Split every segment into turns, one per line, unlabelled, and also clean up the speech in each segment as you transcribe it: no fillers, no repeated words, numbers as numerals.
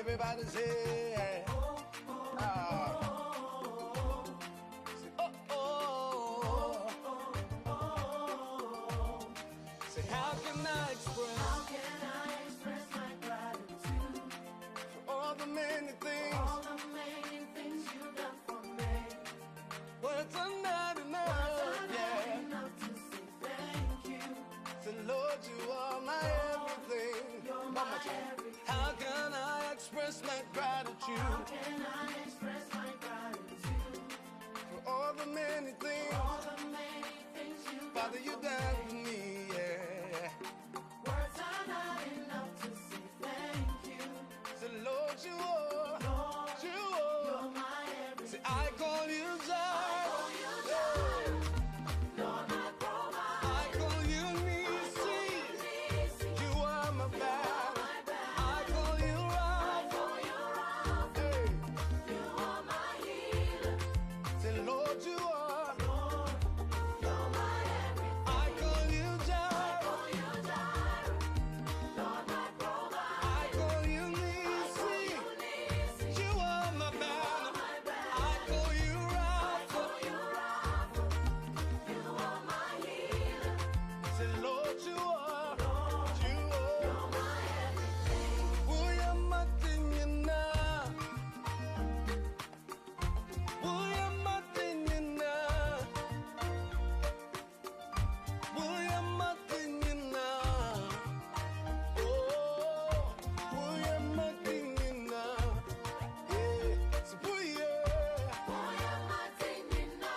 Everybody say, say, how can I express my gratitude for all the many things you've done for me? Words are not enough to say thank you. Say, Lord, you are my everything. You're my everything. How can I express my gratitude?
How can I express my gratitude
for all the many things,
you've
Father, you done for me, yeah.
Words are not enough to say thank you.
So Lord, you are,
you're my everything.
say, I call you Jireh.
Lord, my provider.
I call you Eunice. You are my battle. I call you Rapha. Hey.
You are my healer.
Say, Lord, you are.
You're my everything.
I call you Jireh.
Lord, my provider.
I call you Eunice. You are my battle. I call you Rapha.
You are my healer.
Say, Lord, you are.
You're my everything.
Uya matinyana. Uya matinyana. Uya matinyana. Oh, uya matinyana. Yeah, so uya.
Moya matinyina.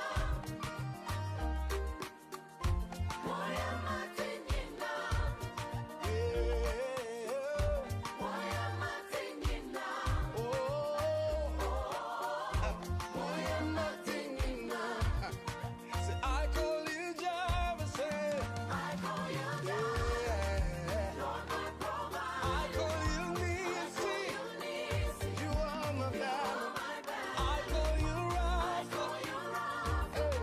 Moya matinyina.
Yeah.
Moya matinyina.
Oh, uya matinyana. Say, I call you Jireh, say.
I call you
Yeah.
Lord, my provider.
I call you Eunice. You are my battle. I call you Rapha. Hey.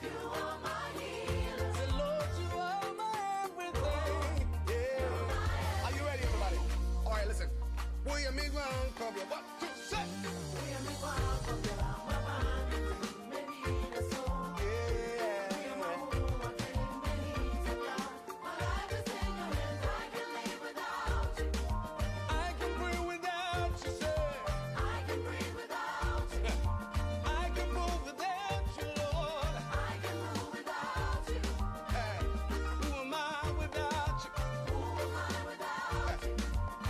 You are my healer.
Say, Lord, you are my everything. Yeah. Are you ready, everybody? All right, listen. Will you make one cover? 1, 2, 3. I can breathe without you, say. I can move without you, Lord. Hey. Who am I without you?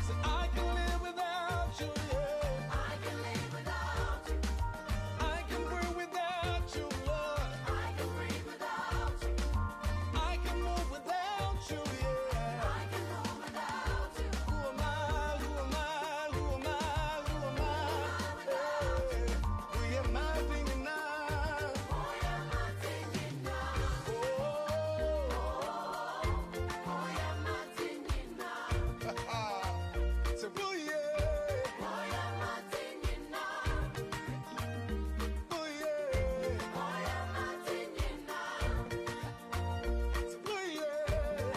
Say, I can live without you, yeah. I can breathe without you, Lord. I can move without you, yeah. Who am I? Who am I? Who am I? Who am I? Hey. Who am I thinking now? So, oh, yeah. Oh, yeah. So, oh, yeah.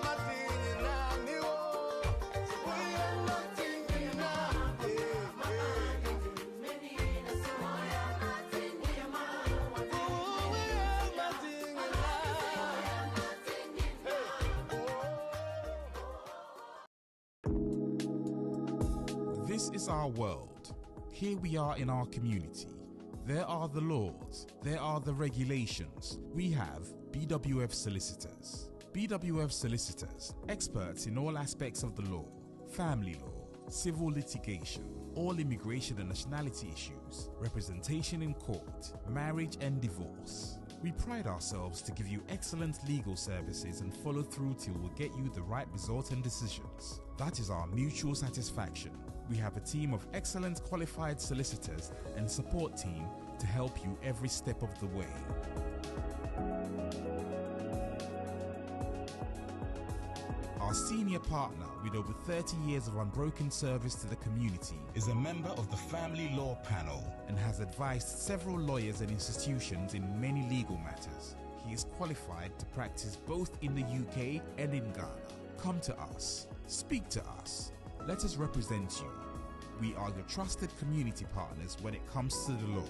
Martina, me, oh. So, oh, yeah, Martina. Yeah,
This is our world. Here we are in our community. There are the laws. There are the regulations. We have BWF Solicitors. BWF Solicitors, experts in all aspects of the law, family law, civil litigation, all immigration and nationality issues, representation in court, marriage and divorce. We pride ourselves to give you excellent legal services and follow through till we get you the right result and decisions. That is our mutual satisfaction. We have a team of excellent qualified solicitors and support team to help you every step of the way. Our senior partner, with over 30 years of unbroken service to the community, is a member of the Family Law Panel and has advised several lawyers and institutions in many legal matters. He is qualified to practice both in the UK and in Ghana. Come to us. Speak to us. Let us represent you. We are your trusted community partners when it comes to the law.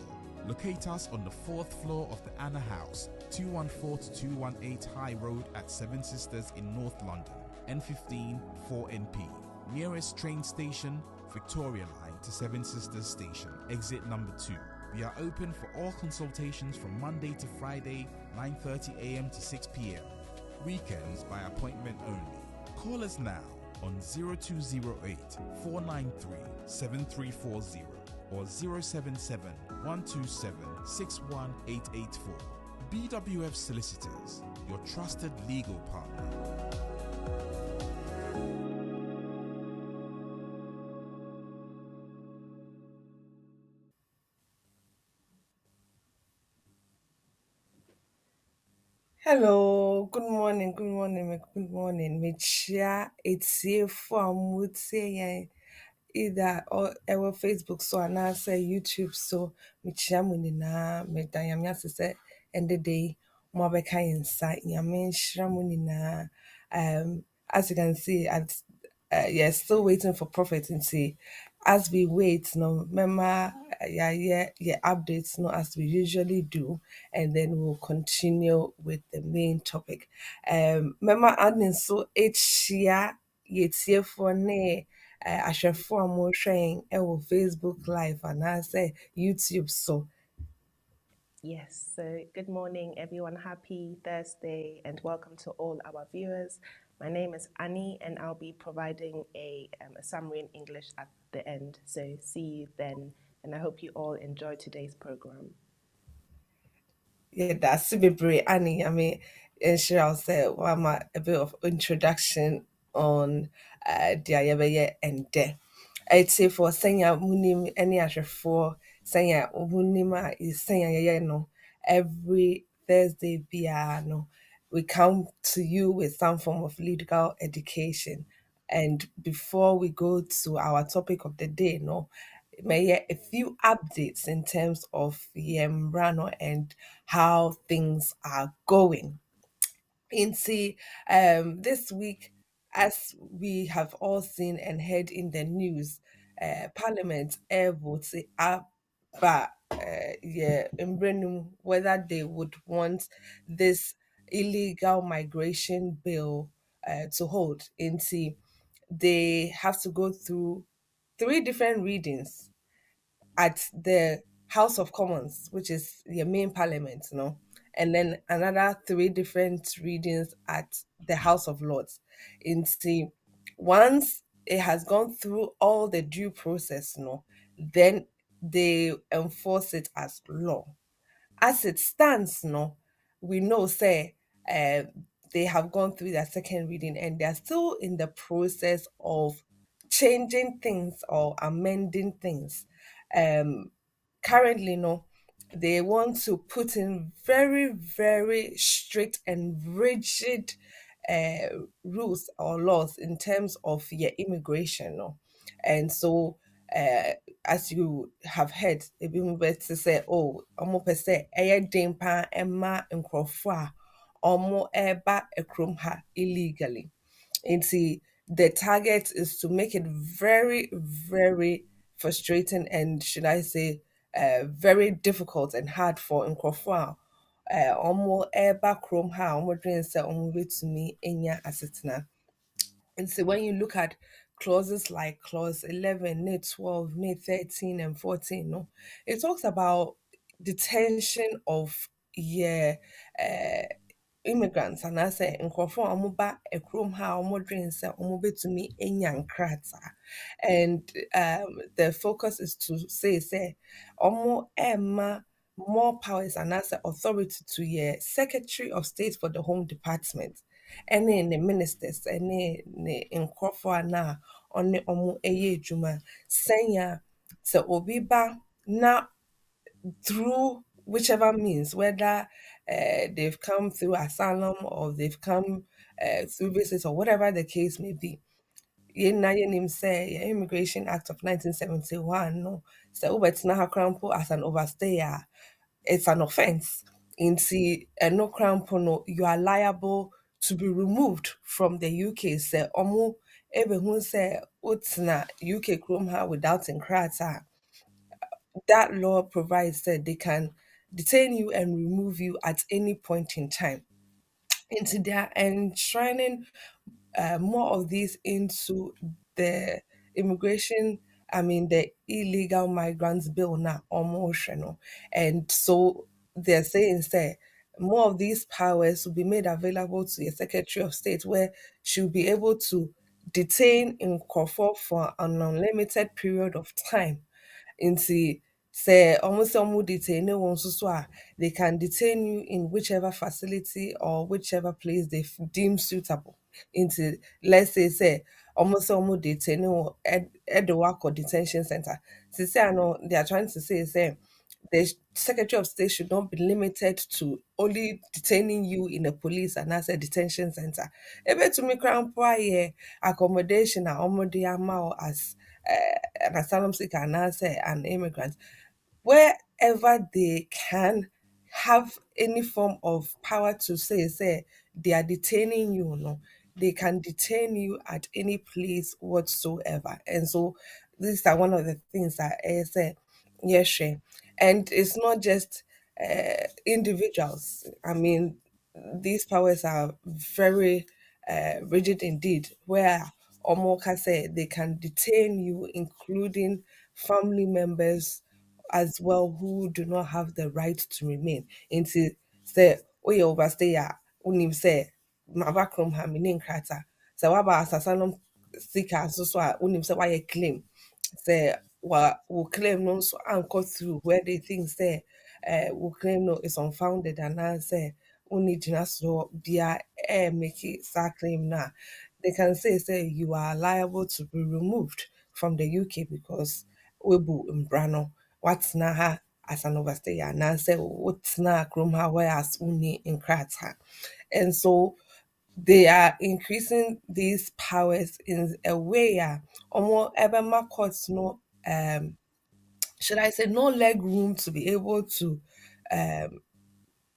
Locate us on the 4th floor of the Anna House, 214 to 218 High Road at Seven Sisters in North London, N15 4NP. Nearest train station, Victoria Line to Seven Sisters Station, exit number 2. We are open for all consultations from Monday to Friday, 9:30 a.m. to 6 p.m. Weekends by appointment only. Call us now on 0208 493 7340 or 077 127 61884. BWF Solicitors, your trusted legal partner.
Hello, good morning. Michia, it's here for Mutse either or our Facebook so and I say YouTube so Michia Munina, Medayamia say and the day Mabeka inside Yamin Shramunina. As you can see, yeah, still waiting for Prophet and see as we wait, no, remember, yeah, updates, no, as we usually do, and then we'll continue with the main topic. Remember, admin so H year for ne. Ahwɛfoɔ a wɔrehwɛn wɔ Facebook Live anaasɛ YouTube so.
Yes, so good morning, everyone. Happy Thursday, and welcome to all our viewers. My name is Annie, and I'll be providing a summary in English at the end. So see you then, and I hope you all enjoy today's program.
Yeah, that's bebree Annie. I mean, and I'll say a bit of introduction on the Ayabeye and there. I'd say for Senya Munim any for Senya Munima is Senya no every Thursday piano. We come to you with some form of legal education. And before we go to our topic of the day, no, may a few updates in terms of Yembrano and how things are going. Into this week, as we have all seen and heard in the news, Parliament voted up, but yeah, in Brenham, whether they would want this illegal migration bill to hold. Into they have to go through three different readings at the House of Commons, which is the main parliament, and then another three different readings at the House of Lords. In see, once it has gone through all the due process, then they enforce it as law. As it stands, we know say uh, they have gone through their second reading and they're still in the process of changing things or amending things. Um, Currently, no, they want to put in very, very strict and rigid uh, rules or laws in terms of your immigration, no, and so uh, as you have heard, ebi mo bɛ te sɛ, oh, ɔmo pɛ sɛ ɛyɛ den paa ɛma nkurɔfoɔ a ɔmo ɛreba kurom ha illegally. Nti the target is to make it very, very frustrating and should I say, very difficult and hard for nkurɔfoɔ a ɔmo ɛreba kurom ha a ɔmo dwen sɛ ɔmo betumi anya asetena. And so when you look at clauses like clause 11, net 12, net 13, and 14, no, it talks about detention of yeah, uh, immigrants and I say nkurɔfoɔ a wɔba kurom ha a wɔdwen sɛ wɔbɛtumi anya nkrataa. And the focus is to say ɛma more powers and as authority to your Secretary of State for the Home Department ɛne ne ministers ɛne ne nkurɔfoɔ a na ɔne wɔn ɛyɛ adwuma sɛnea sɛ obi ba na through whichever means, whether they've come through asylum or they've come through visits or whatever the case may be. Yɛn na yɛnim sɛ yɛn Immigration Act of 1971 no sɛ wobɛtena ha koraa mpo as an overstayer, it's an offence. Inti no crampono, you are liable to be removed from the UK. Say omo ebe hun say utsna UK chrome ha without inkrata. That law provides that they can detain you and remove you at any point in time. Into their enshrining more of these into the immigration, I mean, the illegal migrants bill now, almost, you know. And so they're saying, say, more of these powers will be made available to the Secretary of State, where she'll be able to detain in Kofor for an unlimited period of time into say almost some detain one so they can detain you in whichever facility or whichever place they deem suitable into, let's say almost some detain you at the work or detention center. To say I know they are trying to say the Secretary of State should not be limited to only detaining you in a police and as a detention center. Ebe to me crown accommodation and as an asylum seeker and as an immigrant, wherever they can have any form of power to say they are detaining you, no, they can detain you at any place whatsoever. And so these are one of the things that I say, yes, Shay. And it's not just individuals. I mean, these powers are very rigid indeed, where Omoka said they can detain you, including family members as well who do not have the right to remain. Into say, we overstay ya, unim say, Mavakrum Haminin Krata. So, what about Sasanum Sika, so unim say, why claim? Say, what will claim no so anchor through where they think say, will claim no is unfounded and I say, only just so be make it sa claim na. They can say you are liable to be removed from the UK because webu imbrano what's na ha as an overstayer and say what's na krum ha whereas uni in krata. And so they are increasing these powers in a way almost ever more courts no should I say no leg room to be able to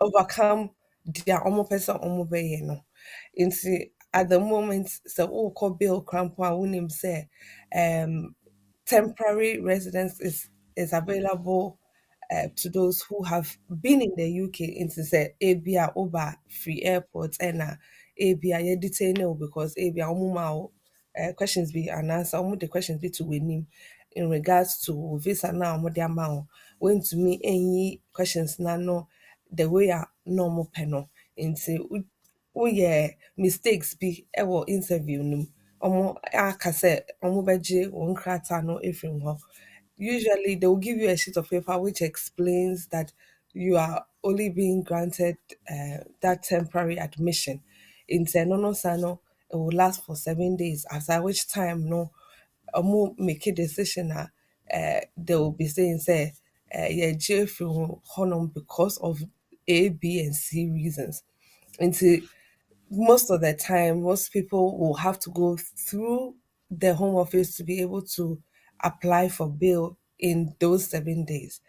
overcome their own person omo bɛyɛ no. Nti at the moment sɛ wokɔ bill crampo a wonim sɛ temporary residence is available to those who have been in the UK into say ABA over free airports and ABA you detain you because ABA umuma questions be and answer the questions be to win in regards to visa now mo dia ma when to me any questions na no the way a normal panel into yeah mistakes be ever interview no omo aka sɛ omo bɛgye wo nkrataa no ɛfiri hɔ. Usually they will give you a sheet of paper which explains that you are only being granted that temporary admission. In no Sano, it will last for 7 days, after which time no omo make a decision they will be saying say yeah jail from honor because of A, B, and C reasons. Into most of the time, most people will have to go through the Home Office to be able to apply for bail in those 7 days.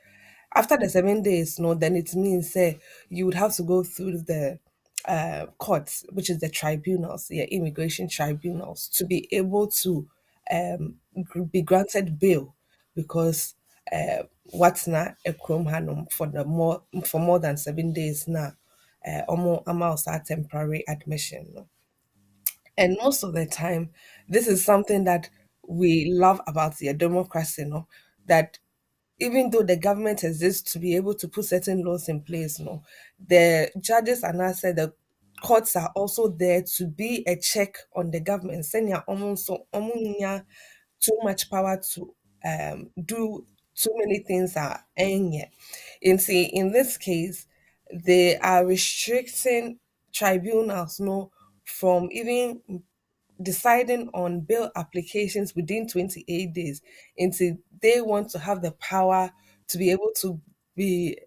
After the 7 days, no, then it means say you would have to go through the courts, which is the tribunals, yeah, immigration tribunals, to be able to be granted bail because what's not a chrome hanum for more than 7 days now. Almost amounts are temporary admission. No? And most of the time, this is something that we love about the democracy, no? That even though the government exists to be able to put certain laws in place, no, the judges and I said the courts are also there to be a check on the government, saying almost so too much power to do too many things are in see in this case they are restricting tribunals no from even deciding on bill applications within 28 days until they want to have the power to be able to be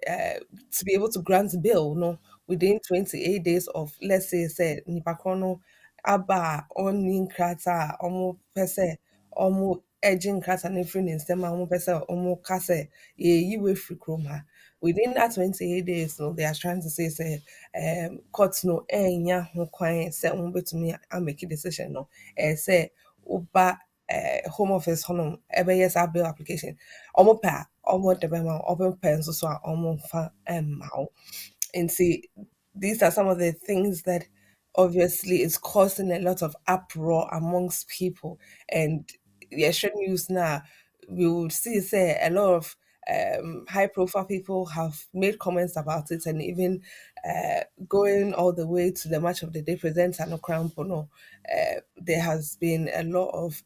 able to grant bill no within 28 days of let's say nipakono aba on krata omo pese omo edging krata ne free in stem omo pese omo kase ye we free chroma within that 28 days, no, they are trying to say, courts no, ho kwan, say, me, I make a decision, no, say, uba, home office, honum, ebe yes, our bill application, omo pa, omo the bema, open pens, so, omo fa, and see, these are some of the things that obviously is causing a lot of uproar amongst people. And yes, news now, we would see say a lot of high profile people have made comments about it, and even going all the way to the match of the day presenter no crown pono. There has been a lot of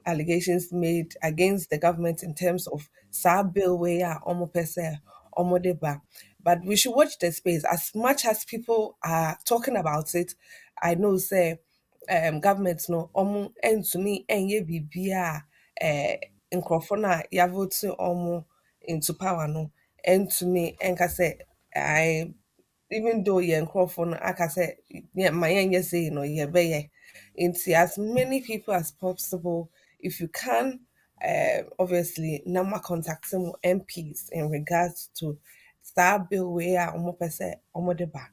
allegations made against the government in terms of sa bill where almost per almost deba. But we should watch the space. As much as people are talking about it, I know say government no to me enye bibia nkurɔfoɔ no a yɛavote into power no ɛntumi ɛnka sɛ I even though yɛn nkurɔfoɔ no aka sɛ ma yɛnyɛ sei no yɛbɛyɛ nti as many people as possible if you can obviously number contacting mo MPs in regards to start bill wei a wɔpɛ sɛ wɔde ba.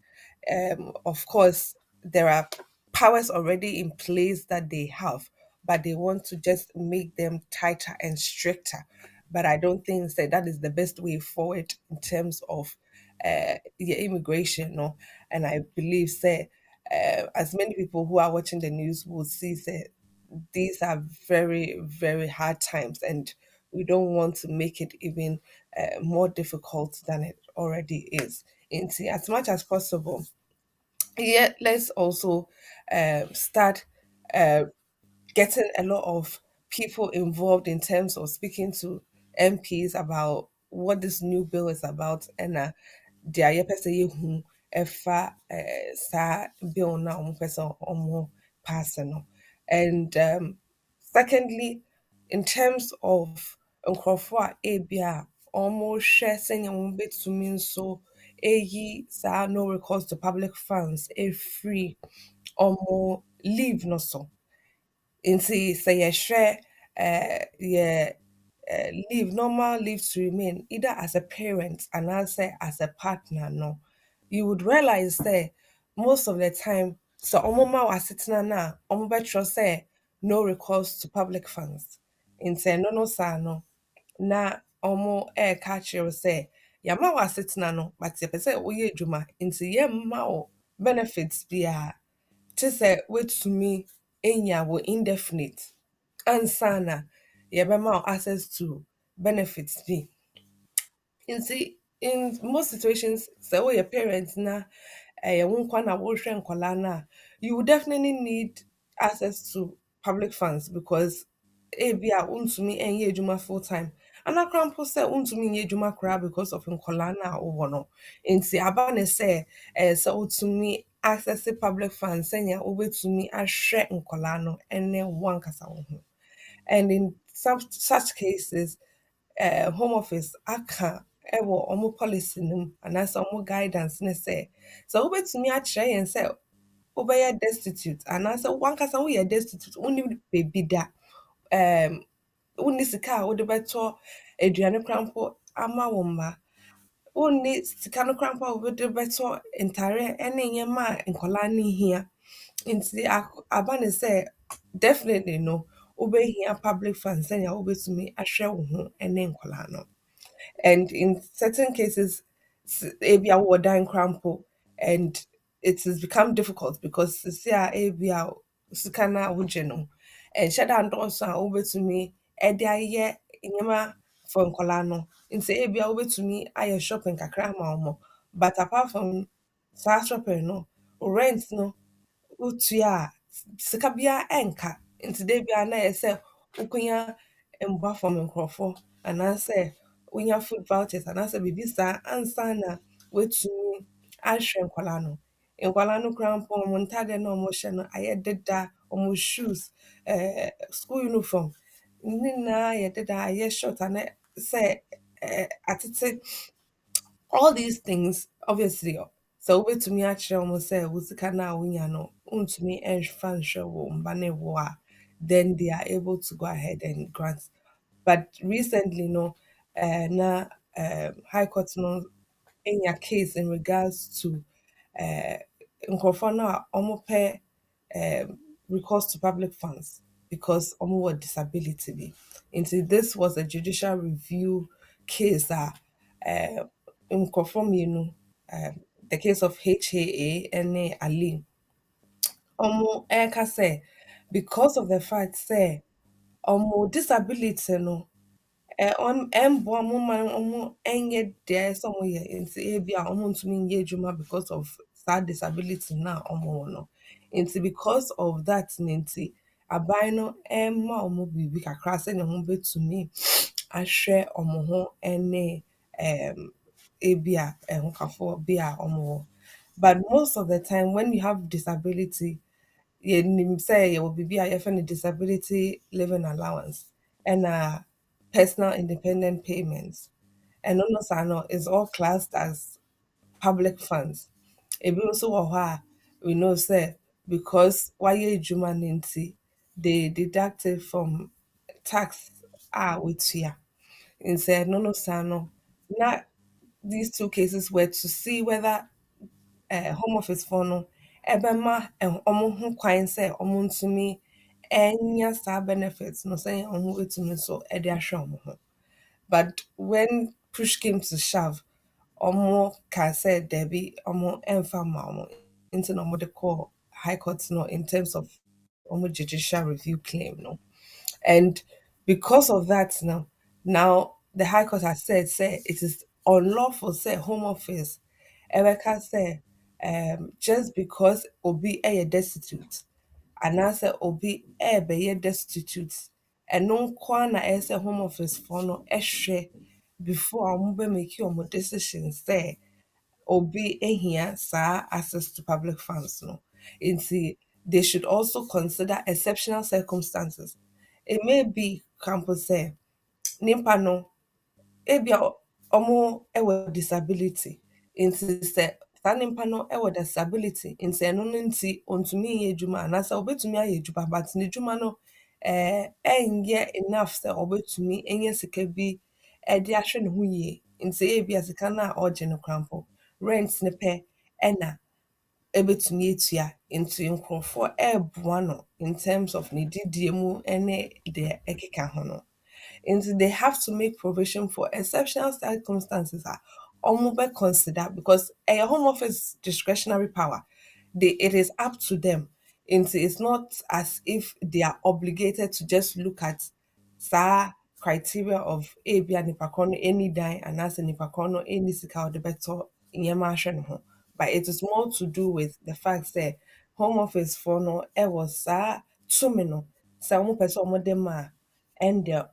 Of course there are powers already in place that they have, but they want to just make them tighter and stricter. But I don't think that is the best way forward in terms of immigration, no. And I believe say as many people who are watching the news will see say these are very very hard times, and we don't want to make it even more difficult than it already is. Into as much as possible, yeah, let's also start uh, getting a lot of people involved in terms of speaking to MPs about what this new bill is about, and the yɛpɛ sɛ yɛhu ɛfa saa bill na ɔmo pɛ sɛ ɔmo pass no. And secondly, in terms of nkurɔfoɔ a ebi a ɔmo hwɛ sɛnea ɔmo betumi nso eyi saa no recourse to public funds free ɔmo leave no so. Nti sɛ yɛhwɛ yɛ leave, normal leave to remain, either as a parent and also as a partner, no, you would realize that most of the time, so omoma was sitting na omobetro say no recourse to public funds. In say no no sa no na omo catch you say yama was sitting no, but ye say oye juma into ye ma benefits bia to say wait to me enya wo indefinite ansana yɛbɛma wo access to benefits bi. In most situations, sɛ woyɛ parent na ɛyɛ wo nkwa na wohwɛ nkɔlaa no a, you will definitely need access to public funds because ebi a wontumi ɛnyɛ adwuma full time. Ana koraa mpo sɛ wontumi nyɛ adwuma koraa because of nkɔlaa no a wowɔ no. Nti aba ne sɛ sɛ wotumi access public funds sɛnea wobɛtumi ahwɛ nkɔlaa no ɛne wo ankasa wo ho. And in some such cases, home office aka ɛwɔ ɔmo policy no mu anaasɛ ɔmo guidance ne sɛ sɛ wobɛtumi akyerɛ yɛn sɛ wobɛyɛ destitute anaasɛ wankasa woyɛ destitute wonni baabi da wonni sika a wode bɛtɔ aduane koraa mpo ama wo mma wonni sika no koraa mpo a wode bɛtɔ ntare ne nneɛma a nkɔlaa no hia nti aba ne sɛ definitely no wobɛhia public funds sɛnea wobɛtumi ahwɛ wo ho ne nkɔlaa no. And in certain cases ebi a wowɔ dan koraa mpo and it has become difficult because sisi a ebi a sika no a wogye no ɛnhyɛ da ndɔɔso a wobɛtumi de ayɛ nneɛma for nkɔlaa no nti ebi a wobɛtumi ayɛ shopping kakra ama wɔn but apart from saa shopping no rent no wotua a sika biara ɛnka nti da biara na ɛyɛ sɛ wokonya mboa from nkurɔfoɔ anaasɛ wonya food vouchers anaasɛ biribi saa ansa na woatumi ahwɛ nkɔlaa no. Nkɔlaa no koraa mpo ɔmo ntadeɛ na ɔmo hyɛ no ayɛ deda, ɔmo shoes, school uniform ne nyinaa yɛ deda ayɛ short ana sɛ atete all these things obviously sɛ wobɛtumi akyerɛ wɔn sɛ wo sika no a wonya no wontumi ɛmfa nhwɛ wo mba ne wo a then they are able to go ahead and grant. But recently no na High Court no enya case in regards to uh nkurɔfoɔ no a recourse to public funds because wɔ disability bi. Nti this was a judicial review case a nkurɔfoɔ mmienu, the case of HAA ne Ali, ɛreka sɛ because of the fact sɛ disability no ɛmboa mo ma ɔmo ɛnyɛ deɛ ɛsɛ sɛ ɔmo yɛ nti ebi a ɔmo ntumi nyɛ adwuma because of saa disability na ɔmo wɔ no. Nti because of that ne nti aban no ɛma ɔmo biribi kakra sɛnea ɔmo betumi ahwɛ ɔmo ho ɛne ebi a ɛhokafoɔ bi a ɔmo wɔ. But most of the time when you have disability, yɛnim sɛ yɛwɔ biribi a yɛfrɛ no disability living allowance ɛna personal independent payments. And no saa no is all classed as public funds. Ebi nso wɔ hɔ a we know sɛ because wayɛ adwuma no nti they deduct it from tax a wotua. Nti no saa no na these two cases were to see whether home office for no ɛbɛma ɔmo ho kwan sɛ ɔmo ntumi ɛnya saa benefits no sɛ ɔmo etumi nso ɛde ahwɛ ɔmo ho. But when push came to shove, Omo ka said Debbie, Omo emfa ma Omo into no de call High Court no in terms of Omo judicial review claim no. And because of that now the High Court has said say it is unlawful say Home Office Ebeka say just because Obi destitute anaasɛ obi ɛɛbɛyɛ destitute ɛno nkoa na ɛyɛ sɛ home office foɔ no ɛhwɛ before a wɔbɛmaki wɔn decision sɛ obi ehia saa access to public funds no. Nti they should also consider exceptional circumstances. It may be campus say nipa no ebia ɔmo ɛwɔ disability nti sɛ saa nimpa no ɛwɔ disability nti ɛno no nti ɔntumi nyɛ adwuma anaasɛ ɔbɛtumi ayɛ adwuma but ne dwuma no ɛnyɛ enough sɛ ɔbɛtumi ɛnyɛ sika bi ɛde ahwɛ ne ho yie nti ebia sika no a ɔgye no koraa mpo rent ne pɛ ɛna ɛbɛtumi atua nti nkurɔfoɔ ɛɛboa no in terms of ne didie mu ɛne deɛ ɛkeka ho no. And they have to make provision for exceptional circumstances. Omo consider because a home office discretionary power, it is up to them. And it's not as if they are obligated to just look at sa criteria of a be an ipakono any die and as an ipakono any sika or the better in your. But it is more to do with the fact that home office for no was sa tumino sa umu person omo and the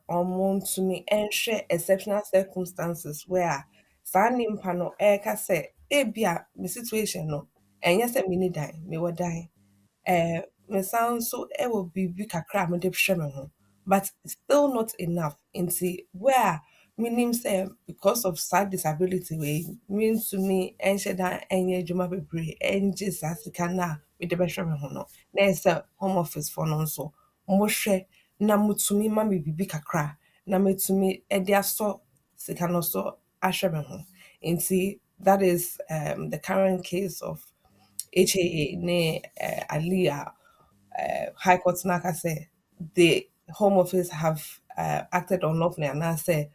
to me nhwɛ exceptional circumstances where saa nimpa no ɛka sɛ ebia me situation no ɛnyɛ sɛ mini dan mewɔ dan mesan nso ɛwɔ biribi kakra a mede hwɛ me ho but still not enough nti where meaning say because of sad disability way means to me ɛnhyɛ dan ɛnyɛ adwuma bebree ɛngye saa sika no a mede bɛhwɛ me ho no na ɛsɛ home office for no nso mohwɛ na mutumi ma me bibi kakra na metumi ɛde asɔ sika no so ahwɛ me ho nti that is the current case of HAA ne Aliyah High Court n'aka sɛ the Home Office have acted unlawfully and I say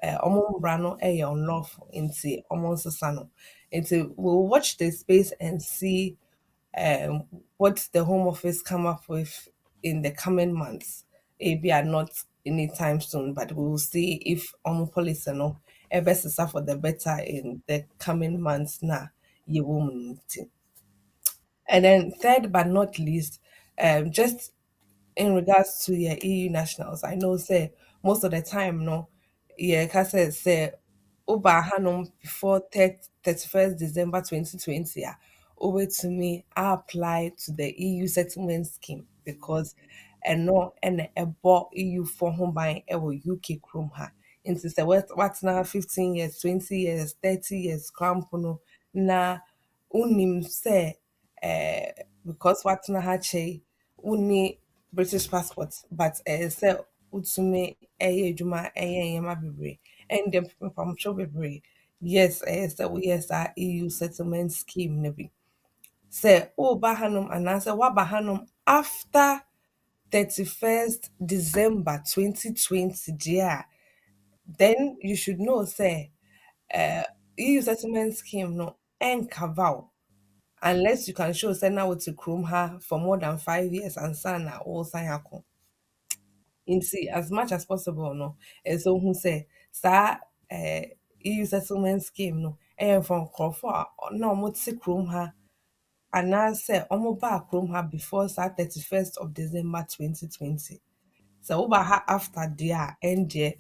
ɔmo mbra no ɛyɛ unlawful nti ɔmo nsesa no nti we'll watch the space and see what the Home Office come up with in the coming months. Maybe are not anytime soon, but we will see if ɔmo policy no ɛbɛsesa for the better in the coming months na yɛwɔ mu no nti. And then third but not least, just in regards to your EU nationals, I know say most of the time no, yeah, say Uber Hanum before 31st December 2020, over to me, I apply to the EU settlement scheme because and no and a bought EU for home buying ever UK chrome ha. Into say what's now 15 years, 20 years, 30 years, crampono na unim say because what's na hache uni British passport but say utume eye juma eye yema bebre and then I'm sure we yes, yes, our EU settlement scheme, maybe. Say, oh, Bahanum, and answer what Bahanum after 31st December 2020, dear, then you should know, say, EU settlement scheme no and cover unless you can show say now to chrome her for more than 5 years and sana all sign in see as much as possible no and so who say sa EU settlement scheme no and from Crawford no mo to chrome her and now say omo ba chrome her before sa 31st of December 2020 so over her after there and there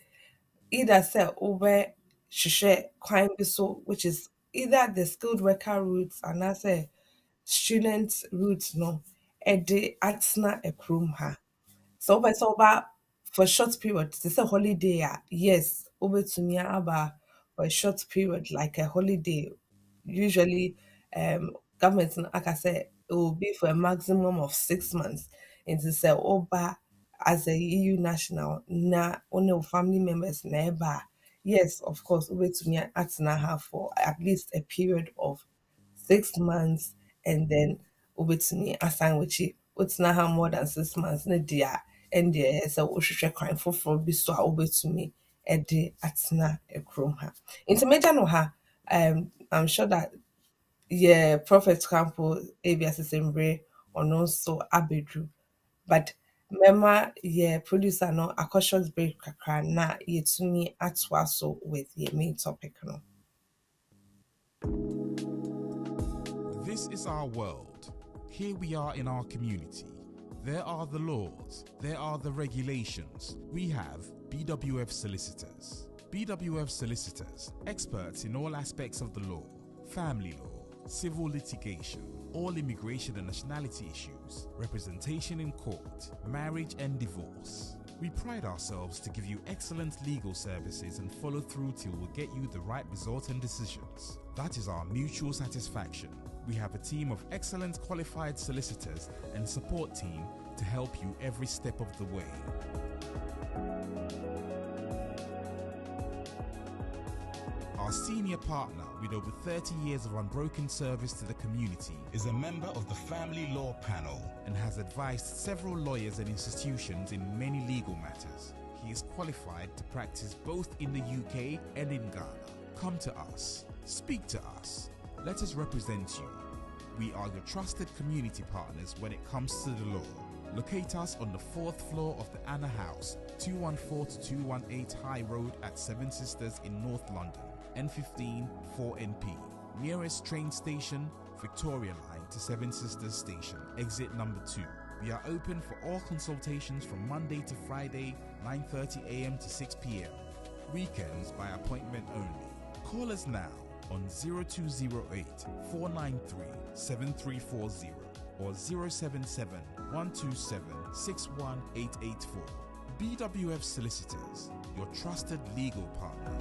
either say over share crime so which is either the skilled worker routes and I say student route no ɛde atena kurom ha sɛ wopɛ sɛ woba for short period te sɛ holiday yes wobɛtumi aba for a short period like a holiday usually government no aka sɛ it will be for a maximum of 6 months nti sɛ woba as a EU national na wo ne wo family members na ɛba yes of course wobɛtumi atena ha for at least a period of 6 months and then obetumi assign with you. What's now have more than 6 months, ne dear, and dear, so we should crime for be so obetumi a day at na a chrome her. Intermediate no her, I'm sure that yeah, Prophet Campo, ABS is in Bray, or no so Abedru. But Mema, yeah, producer no, a cautious break kakra na ye to me at so with the main topic no.
This is our world. Here we are in our community. There are the laws. There are the regulations. We have BWF Solicitors. BWF Solicitors, experts in all aspects of the law, family law, civil litigation, all immigration and nationality issues, representation in court, marriage and divorce. We pride ourselves to give you excellent legal services and follow through till we get you the right result and decisions. That is our mutual satisfaction. We have a team of excellent qualified solicitors and support team to help you every step of the way. Our senior partner with over 30 years of unbroken service to the community is a member of the Family Law Panel and has advised several lawyers and institutions in many legal matters. He is qualified to practice both in the UK and in Ghana. Come to us. Speak to us. Let us represent you. We are your trusted community partners when it comes to the law. Locate us on the 4th floor of the Anna House, 214 to 218 High Road at Seven Sisters in North London, N15 4NP. Nearest train station, Victoria Line to Seven Sisters Station, exit number 2. We are open for all consultations from Monday to Friday, 9:30 a.m. to 6 p.m. Weekends by appointment only. Call us now on 0208 493 7340 or 077 127 61884. BWF Solicitors, your trusted legal partner.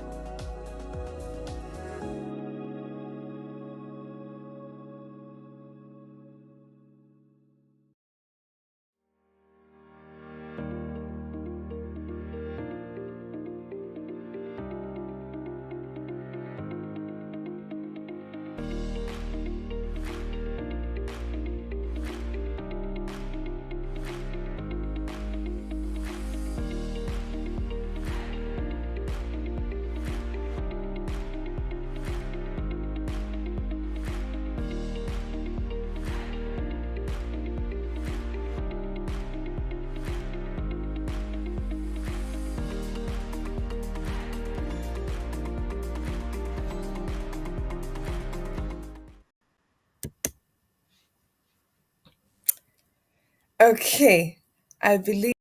Okay, I believe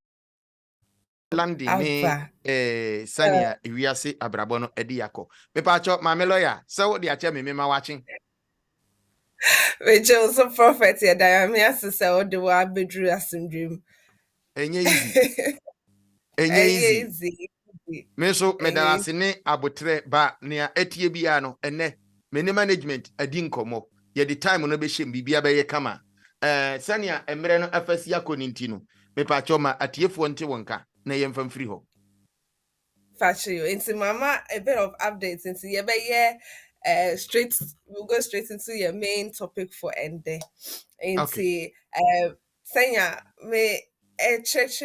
landing ne sania ewiase abrabo no edi yako mepacho mame lawyer so de ache me ma watching
which also prophet here that I'm here to say all the way bedru asundrim.
enye easy
Easy.
me so me dalase ne abotre ba nea etie bia no ene me ne management adi nkomo ye the time no be hye bibia be ye kama sania emre no afasi akoni ntino mepacho ma atiefo nte wonka na ye mfam free ho
Patrick, into mama a bit of updates into yeah, but yeah, straight we'll go straight into your main topic for end day.
Okay.
Into Senya me church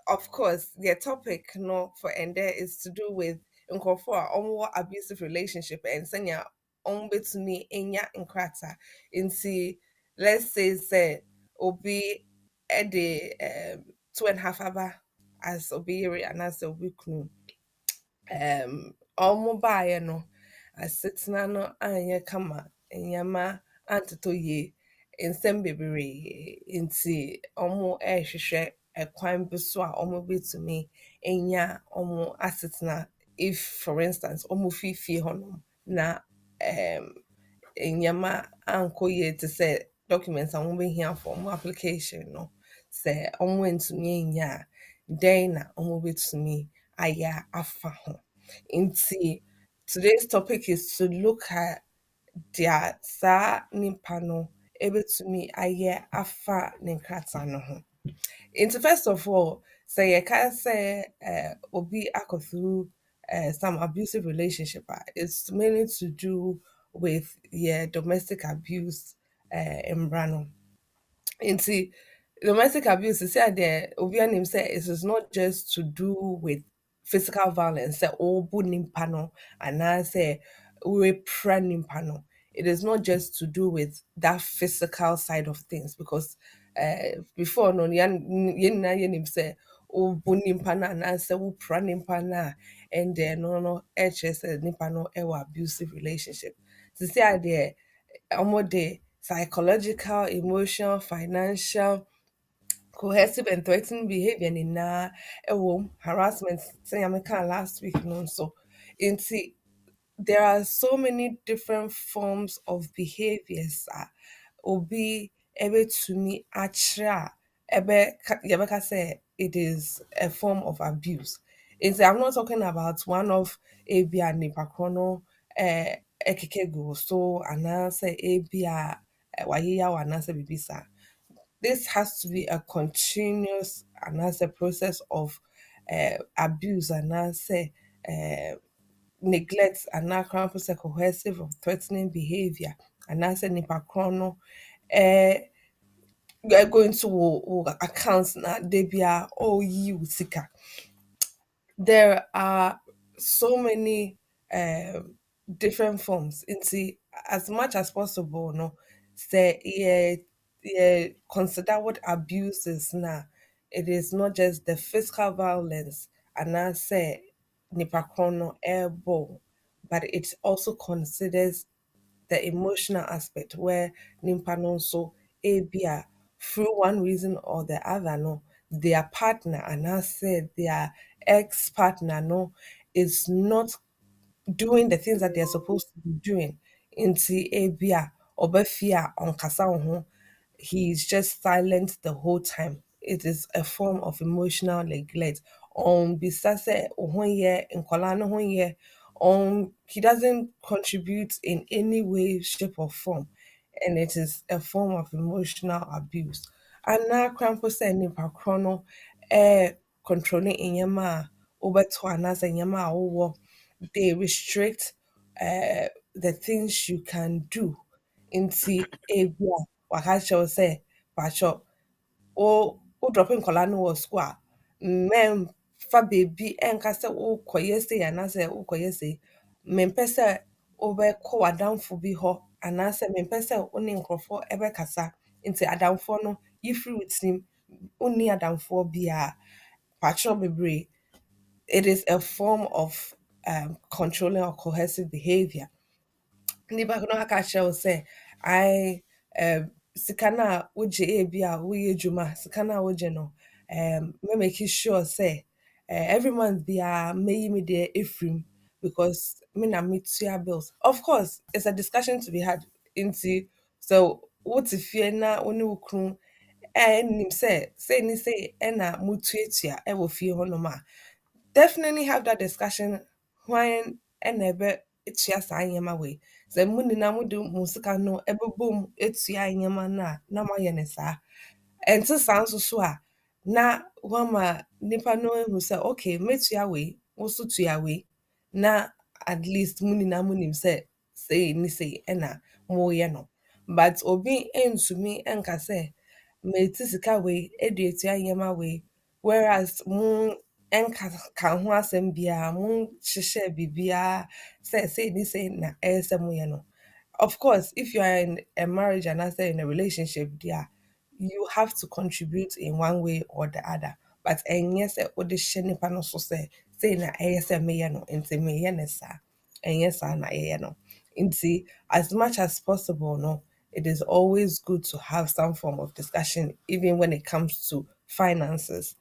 of course, the topic no for end there is to do with nkofo a omo abusive relationship and senya on betumi enya nkrata. Into let's say obi e de 2.5 aba as obi yere and as obi kunu ɔmo baeɛ no asetena no anyɛ kama nneɛma antotɔ yie nsɛm bebree nti ɔmo ɛrehwehwɛ ɛkwan bi so a ɔmo betumi enya ɔmo asetena if for instance ɔmo fi fie hɔnom na um, nneɛma ankɔ yie te sɛ documents a ɔmo behia for ɔmo application no sɛ ɔmo ntumi enya a dɛn na ɔmo betumi ayɛ afa ho. Nti today's topic is to look at their saa nipa no ebetumi ayɛ afa ne nkrataa no ho. Nti first of all, sɛ yɛka sɛ obi akɔ through some abusive relationship it's mainly to do with domestic abuse mbra no. Nti domestic abuse is there obi anim say it is not just to do with physical violence say obu nimpa no anaasɛ wepra nimpa no. It is not just to do with that physical side of things because before no yɛn yɛnim sɛ obu nimpa no anaasɛ wopra nimpa no a and then no ɛkyerɛ sɛ nimpa no ɛwɔ abusive relationship. To say adeɛ ɔmo de psychological, emotional, financial, coercive and threatening behavior nyinaa ɛwɔ harassment sɛ yɛmeka last week no nso. Nti there are so many different forms of behaviors a obi ɛbɛtumi akyerɛ a yɛbɛka sɛ it is a form of abuse. I'm not talking about one of ebi a nipa korɔ no ɛkeka gu so anaasɛ ebi a wayeyaw anaasɛ biribi saa. This has to be a continuous anaasɛ process of abuse anaasɛ neglect anaa koraa mpo sɛ coercive or threatening behavior anaasɛ nipa korɔ no go into wo accounts na de bia ɔreyi wo sika. There are so many different forms. Nti as much as possible no say consider what abuse is now. It is not just the physical violence and I say nipa korɔ no ɛrebɔ, but it also considers the emotional aspect where nimpa no nso ebia through one reason or the other no their partner and I said their ex-partner no is not doing the things that they're supposed to be doing. Nti ebia obefia onkasa wo ho, he's just silent the whole time. It is a form of emotional neglect. Bisa sɛ wo ho yɛ, nkɔlaa no ho yɛ, he doesn't contribute in any way, shape or form, and it is a form of emotional abuse. Anaa koraa mpo sɛ nipa korɔ no controlling nneɛma a wobɛtɔ anaasɛ nneɛma a wowɔ. They restrict the things you can do. Nti ebia waka kyerɛ wo sɛ pakyɛ wo drop nkɔlaa no wɔ school a mmɛmfa beebi ɛnka sɛ wokɔyɛ sei anaasɛ wokɔyɛ sei. Mempɛ sɛ wobɛkɔ w'adamfo bi hɔ anaasɛ mempɛ sɛ wo ne nkurɔfoɔ ɛbɛkasa. Nti adamfoɔ no yifiri wo tirim, wonni adamfoɔ biara. Pakyɛ bebree. It is a form of controlling or coercive behavior. Nipa no aka kyerɛ wo sɛ I sika no a wogye ebi a woyɛ adwuma sika no a wogye no me make sure say every month biara meyi me deɛ efiri because me na metua bills. Of course, it's a discussion to be had. Nti so wote fie na wo ne wo kunu ɛnim sɛ ni sɛ ɛna motuatua ɛwɔ fie hɔnom a definitely have that discussion when ɛna ɛbɛtua saa nneɛma wei. Sɛ mo nyinaa mode mo sika no ɛbɛbɔ mu etua nneɛma no a na moayɛ ne saa. Ɛnte saa nso so a na wama nipa no ehu sɛ okay metua wei also to your way. Na at least muni na munim say ni say ena mo ye no. But obi to me enka say me sika we edu anyama we, whereas mu enka ka ho asem bia mu hyehyɛ bibia say ni say na esem ye no. Of course, if you are in a marriage and I say in a relationship, yeah, you have to contribute in one way or the other. But and yes, what the sheni pano so say na me no into me yenesa and yes na no. Into as much as possible, no, it is always good to have some form of discussion, even when it comes to finances.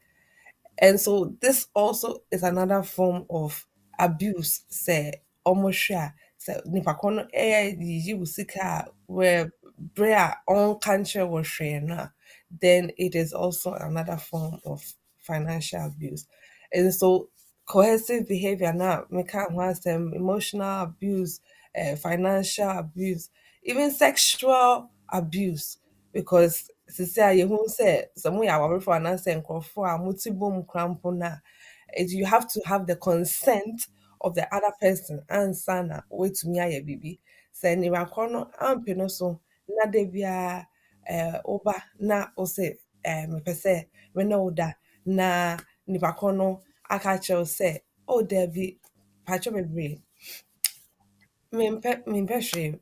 And so this also is another form of abuse. Say almost share. Say nipa kono yi usika where brea on country was share na, then it is also another form of financial abuse. And so coercive behavior now make want them emotional abuse, financial abuse, even sexual abuse, because sisi you who say some ya worry for an answer and for a multiple crampona, you have to have the consent of the other person and sana wait to me a baby say ni wakono ampino so na debia oba na ose me pese we no da na ni wakono aka che say oh Debbie pacho bebre me hwe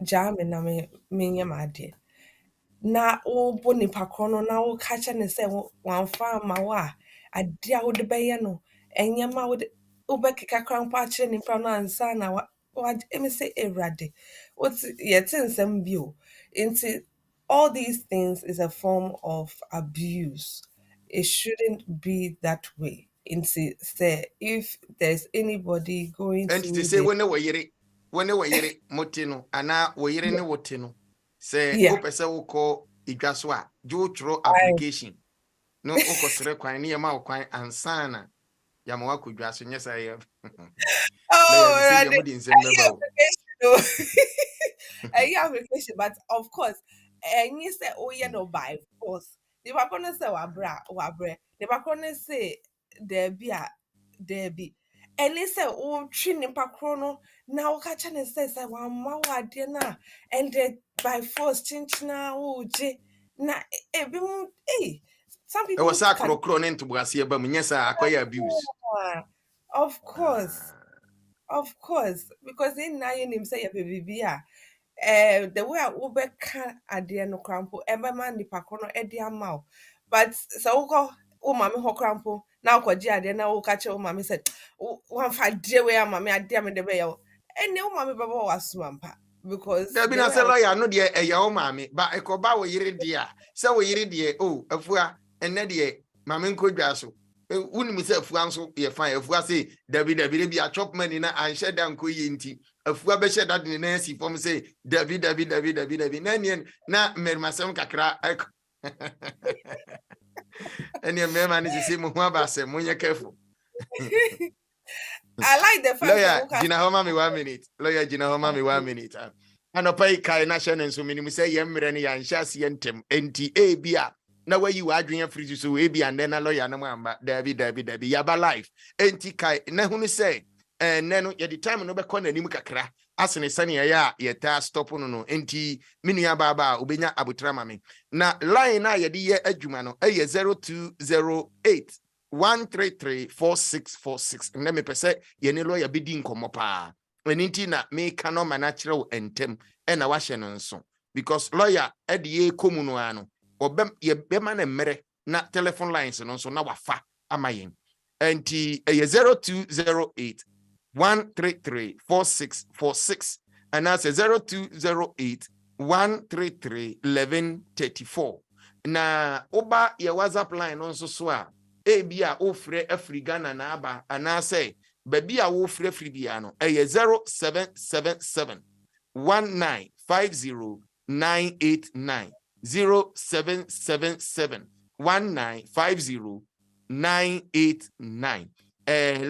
ja me na me nyama ade na wobo nipa korɔ no na woka kyɛ ne sɛ wamfa ama wo a ade a wode bɛyɛ no ɛnyɛma wode wobɛkeka kora mpo akyerɛ nipa no ansa na ɛme sɛ ɛwurade wote yɛte nsɛm bi o nti all these things is a form of abuse. It shouldn't be that way. Nti sɛ if there's anybody going
and
through
to say when we yere motino ana we yere ne wotino say
yeah,
opese wo ko idwaso a jo tro application no okosere kwan ne ma kwan ansana ya ma wakodwaso nyesa ye
oh
say
right.
you mudi nsem meba
A application, but of course, and you say, oh, yeah, no, by force. The Bacona say, wabre. The Bacona say, there be. And they say, oh, chin in Pacrono, now catching and says, I want my dinner. And then by force, chinchina, oh, na, some
e was
people
a
can.
krokro into Brasia, but nyesa acquire abuse.
Of course. Of course, because in na him say baby the way I ube can adie no crampo ebe man nipa ko no edi ama o. But so wo o mame ho crampo na ko gi adie na wo ka che o mame say wan fa die we ama me adie me de be yo ene o mame baba wasoma mpa because
There been
the
a
way I
lawyer no de e ya o mame ba e ko ba wo yire dia se wo yire die o afua enne de mame nkodwa so wuni mi se afua nso ye fan afua say dabi bi a chop money na anhye da nko yi nti afua be hye da de na si form say dabi na nien na mermasem kakra ene merma ni se mu ho abase munye careful.
I like the fact
lawyer
that
Gina Homa me 1 minute. Lawyer Gina Homa me 1 minute. Anopai kai na hye nso minim say yemre ne yanhye ase yentem enti ebia na wayi wadwen afiri so ebia nne na lawyer no amba dabi yaba life enti kai na hunu say nne no ye the time no be kɔ nanim kakra asene sane ya yeta stop no no enti menua baba obenya abotra mame na line na ye de ye adwuma no eye 0208 1334646 na me pese ye ne lawyer bedi nkomo pa eninti na me kano manachiro entem e na wahye no nso because lawyer e de ye komu no ano obem ye bema na mmere na telephone lines no nso na wafa amayen enti ye 0208 1334646 and that's 0208 1331134 na oba ye WhatsApp line no nso so a ebia ofre Afrigana na aba anase baby a ofre Afribia no 0777 1950989 0777 1950989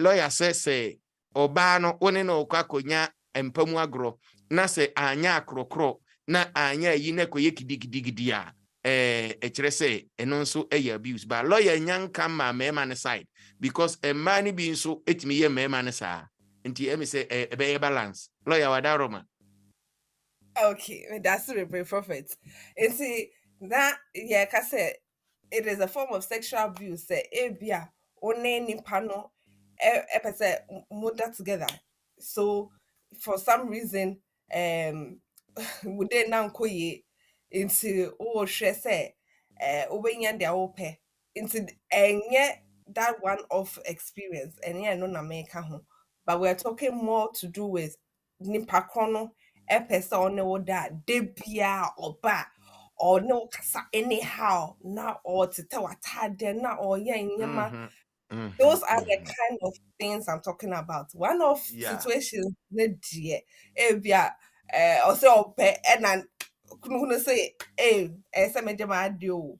lawyer say oba no one no kwakonya empamu agro na se anya akrokro na anya yi na koye kidigidi a ɛkyerɛ sɛ ɛno nso ɛyɛ abuse but lawyer nyanka ma mmarima ne side because mmaa no bi nso ɛtumi yɛ mmarima no saa nti ɛmi sɛ ɛbɛyɛ balance lawyer wadaroma.
Okay, that's the very prophet. And see that yeah, I say it is a form of sexual abuse. Say ebia one ni pano say mother together. So for some reason, we did now koye into share say obenya their ope into and yet that one of experience and yeah no na make home. But we're talking more to do with nipa kono epesa one wo da debia oba or no kasa anyhow na or to tell atade na or nyema. Those are the kind of things I'm talking about. One of situations ne die ebia also ope and kunu say say me dem adio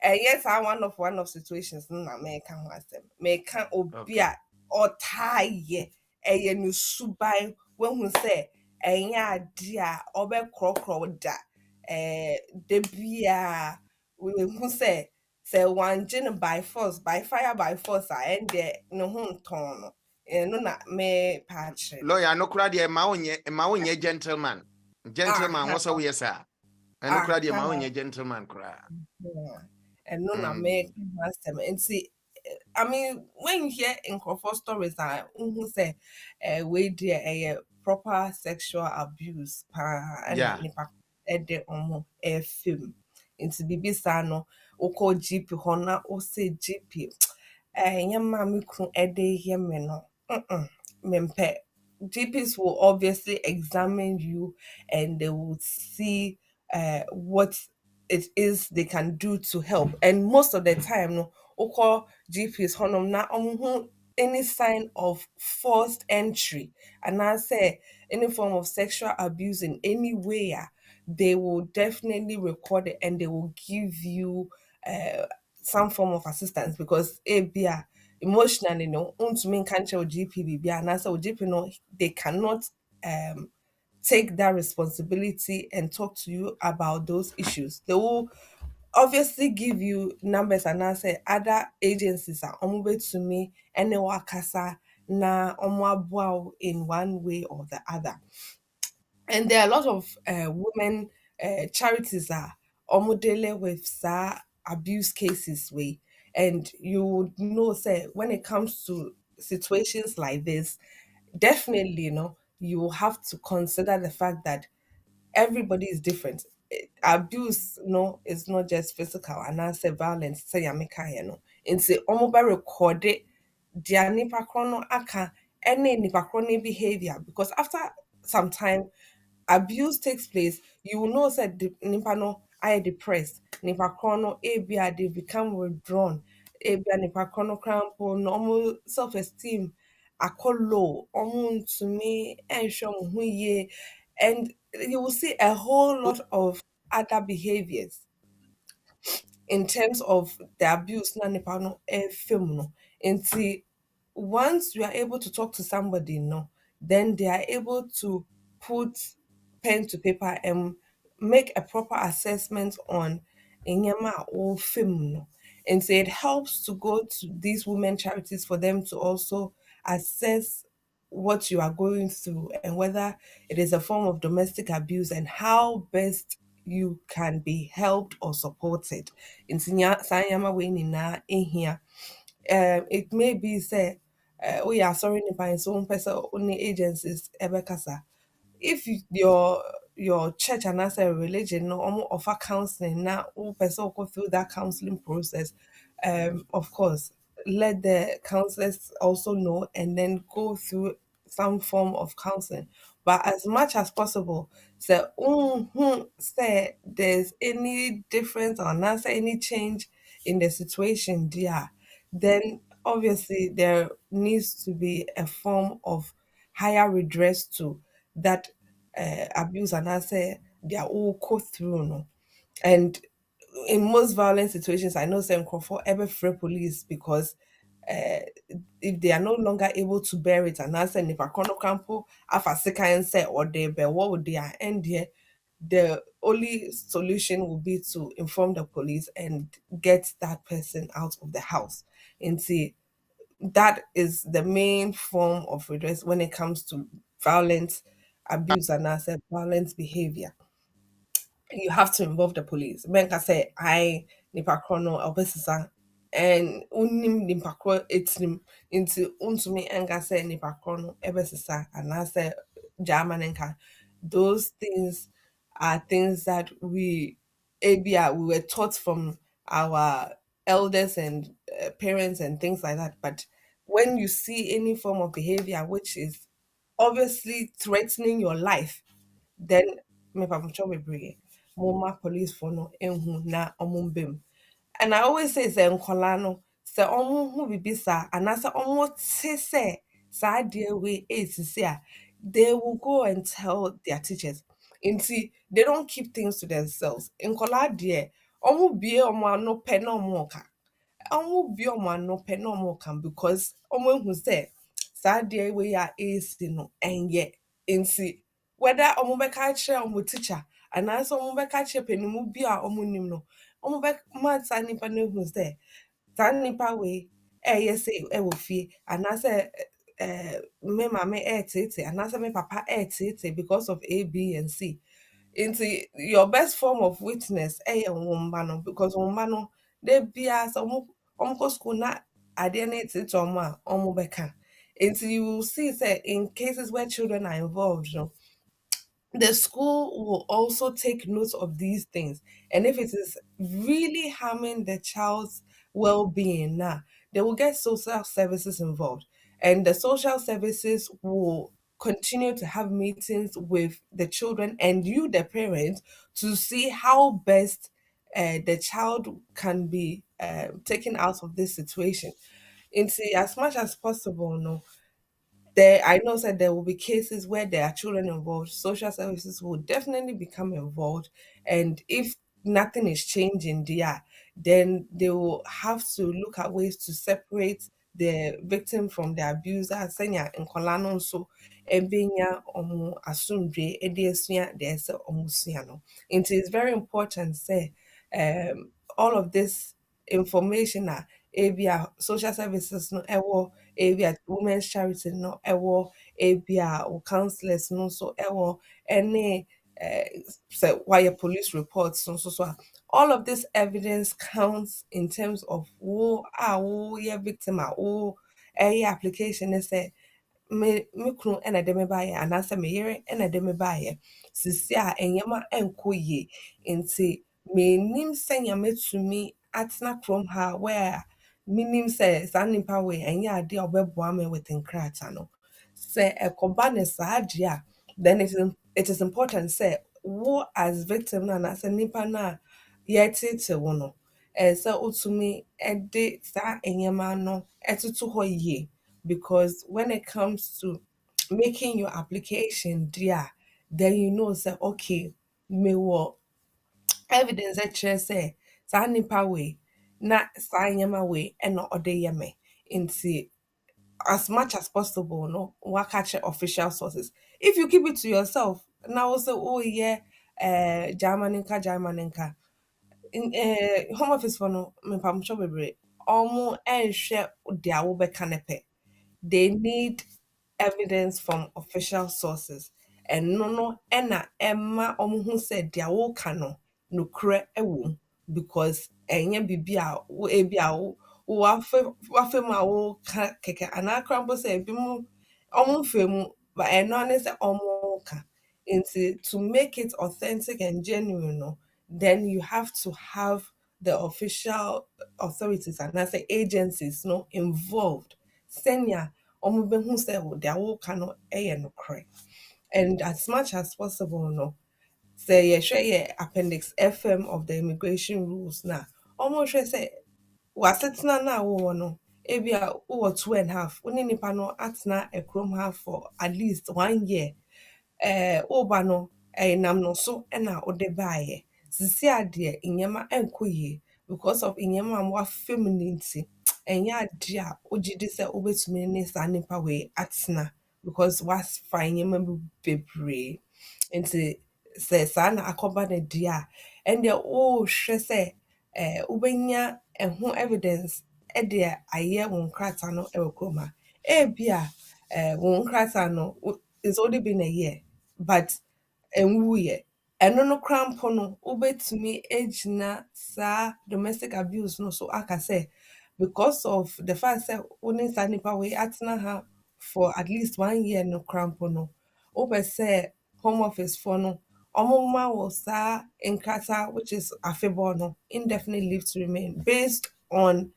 yes I one of situations na me kan ho asem me kan obi a otaye no suban when hu say enya ade a obekro da de bia we hu say one gin by force by fire by force and no hu ton no no na me patch
lawyer no kura de ma wonye gentleman what's we say no kura de ma wonye gentleman kura
and no na me master and see I mean, when you hear in Crawford stories, who say, we dear a proper sexual abuse, and a film into BB Sano, or call GP Hona, or say GP. Young mammy could a day here, no. Mempe. GPs will obviously examine you and they will see what it is they can do to help. And most of the time, no, oko GPs honum na any sign of forced entry and I say any form of sexual abuse in any way, they will definitely record it and they will give you some form of assistance because emotionally no untumi nka nkyerɛ wo GP biribi anaasɛ wo GP no they cannot take that responsibility and talk to you about those issues. They will obviously give you numbers and I say other agencies are to me and wakasa na aboa in one way or the other. And there are a lot of women charities are dealing with abuse cases way. And you would know say when it comes to situations like this, definitely you will have to consider the fact that everybody is different. Abuse is not just physical and I say violence say yamika it's recorded their nipa chrono aka any nipa chrono behavior because after some time abuse takes place, you will know that the nipa no are depressed. Nipa chrono they become withdrawn. Nipa chrono crampo normal self-esteem akọ low. To me and show who ye and you will see a whole lot of other behaviors in terms of the abuse na nipa no film no. Nti once you are able to talk to somebody then they are able to put pen to paper and make a proper assessment on inyama or film no. And so it helps to go to these women charities for them to also assess what you are going through and whether it is a form of domestic abuse and how best you can be helped or supported. In Sanyama way na in here. It may be say, oh yeah, sorry, nipa so person only agencies ebekasa. If your church and as a religion no offer counseling now, person go through that counseling process, of course, let the counselors also know and then go through some form of counseling. But as much as possible, say there's any difference or not say any change in the situation there, then obviously there needs to be a form of higher redress to that abuse and I say they are all go through no. And in most violent situations, I know some Crawford ever free police because uh, if they are no longer able to bear it, and I say if a corner campo, afa second say or they bear what would they end here, the only solution will be to inform the police and get that person out of the house. And see, that is the main form of redress when it comes to violent abuse and asset violent behavior. You have to involve the police. Benka say I nipa krono obesisa and unim nipa kro etim into untumi enga say nipa krono ebesisa and I say German. Those things are things that we were taught from our elders and parents and things like that. But when you see any form of behavior which is obviously threatening your life, then me pa mcho bebree mo police for no ehun na omo mbem. And I always say sɛ nkɔlaa no sɛ ɔmo ho bibi saa anaasɛ ɔmo te sɛ saa adeɛ wei ɛresisi a, they will go and tell their teachers. Nti they don't keep things to themselves. Nkɔlaa deɛ ɔmo bie ɔmo ano pɛ na ɔmo ɔka. Ɔmo bie ɔmo ano pɛ na ɔmo ɔka because ɔmo ehu sɛ saa adeɛ wei a ɛresi no ɛnyɛ. Nti whether ɔmo bɛka akyerɛ ɔmo teacher anaasɛ ɔmo bɛka akyerɛ panyinmu bi a ɔmo nim no, ɔmo bɛma saa nipa no ehu sɛ saa nipa wei ɛyɛ sei ɛwɔ fie anaasɛ me maame ɛɛteete anaasɛ me papa ɛɛteete because of A, B and C. Nti your best form of witness ɛyɛ wo mba no because wo mba no da biara sɛ ɔmo kɔ school na adeɛ no ɛteete ɔmo a ɔmo bɛka. Nti you will see sɛ in cases where children are involved no, the school will also take note of these things. And if it is really harming the child's well being, now they will get social services involved. And the social services will continue to have meetings with the children and you, the parents, to see how best the child can be taken out of this situation. And see, as much as possible, no, there I know that there will be cases where there are children involved. Social services will definitely become involved, and if nothing is changing there, then they will have to look at ways to separate the victim from the abuser. Senya nkwalaa no nso ebenya omo asumdwe ede asua de ese omo sua no. It is very important say all of this information ebia social services no ɛwɔ ebia women's charity no ɛwɔ ebia wo counselors no so ɛwɔ ɛne sɛ wayɛ police reports no so a all of this evidence counts in terms of wo yɛ victim a wo ɛyɛ application ne sɛ me kunu ɛna de me baayɛ anaasɛ me yere ɛna de me baayɛ sisi a ɛnyɛma ɛnkɔ yie nti menim sɛ nyame tumi atena kurom ha where menim sɛ saa nipa wei ɛnyɛ adeɛ a ɔbɛboa me with nkrataa no sɛ ɛkɔba ne saa adeɛ a then it is important sɛ wo as victim no anaasɛ nipa no a yɛtete wo no sɛ wotumi ɛde saa nneɛma no ɛtoto hɔ yie because when it comes to making your application dear, then you know say okay mewɔ evidence ɛkyerɛ sɛ saa nipa wei na saa nneɛma wei ɛna ɔde yɛ me nti as much as possible no waka kyerɛ official sources. If you keep it to yourself na wo sɛ oh yeah German nka home office for no mepamtwɛ bebree ɔmo ɛnhwɛ deɛ wobɛka ne pɛ. They need evidence from official sources. And no ɛna ɛma ɔmo hu sɛ deɛ woka no nokorɛ ɛwɔ mu because ɛnyɛ biribi a ebi a wafe mu a woka kɛkɛ anaa koraa mpo sɛ ebi mu ɔmo mfɛ mu but ɛno ne sɛ ɔmo ka. Nti to make it authentic and genuine no, then you have to have the official authorities and anaasɛ agencies no involved. Sɛnea ɔmo bɛhu sɛ deɛ woka no ɛyɛ nokorɛ. And as much as possible no sɛ yɛhwɛ yɛ Appendix FM of the immigration rules na ɔmo hwɛ sɛ w'asetena no a wowɔ no ebi a wowɔ 2.5 wo ne nipa no atena kurom ha for at least 1 year woba no nam no so ɛna wode baayɛ sisi adeɛ nneɛma ɛnkɔ yie because of nneɛma a wɔafa mu no nti ɛnyɛ adeɛ a wogye di sɛ wobɛtumi ne saa nipa wei atena because wafa nneɛma bi bebree nti sɛ saa na akɔba no di a ɛndeɛ wohwɛ sɛ wobɛnya ɛho evidence ɛde ayɛ wo nkrataa no ɛwɔ kurom ha ebia wo nkrataa no it's only been a year but ɛnwuyɛ ɛno no kora mpo no wobɛtumi agyina saa domestic abuse no so aka sɛ because of the fact sɛ wo ne saa nipa wei atena ha for at least 1 year no kora mpo no wopɛ sɛ home office for no ɔmoma wɔ saa nkrataa which is afebɔɔ no indefinite leave to remain based on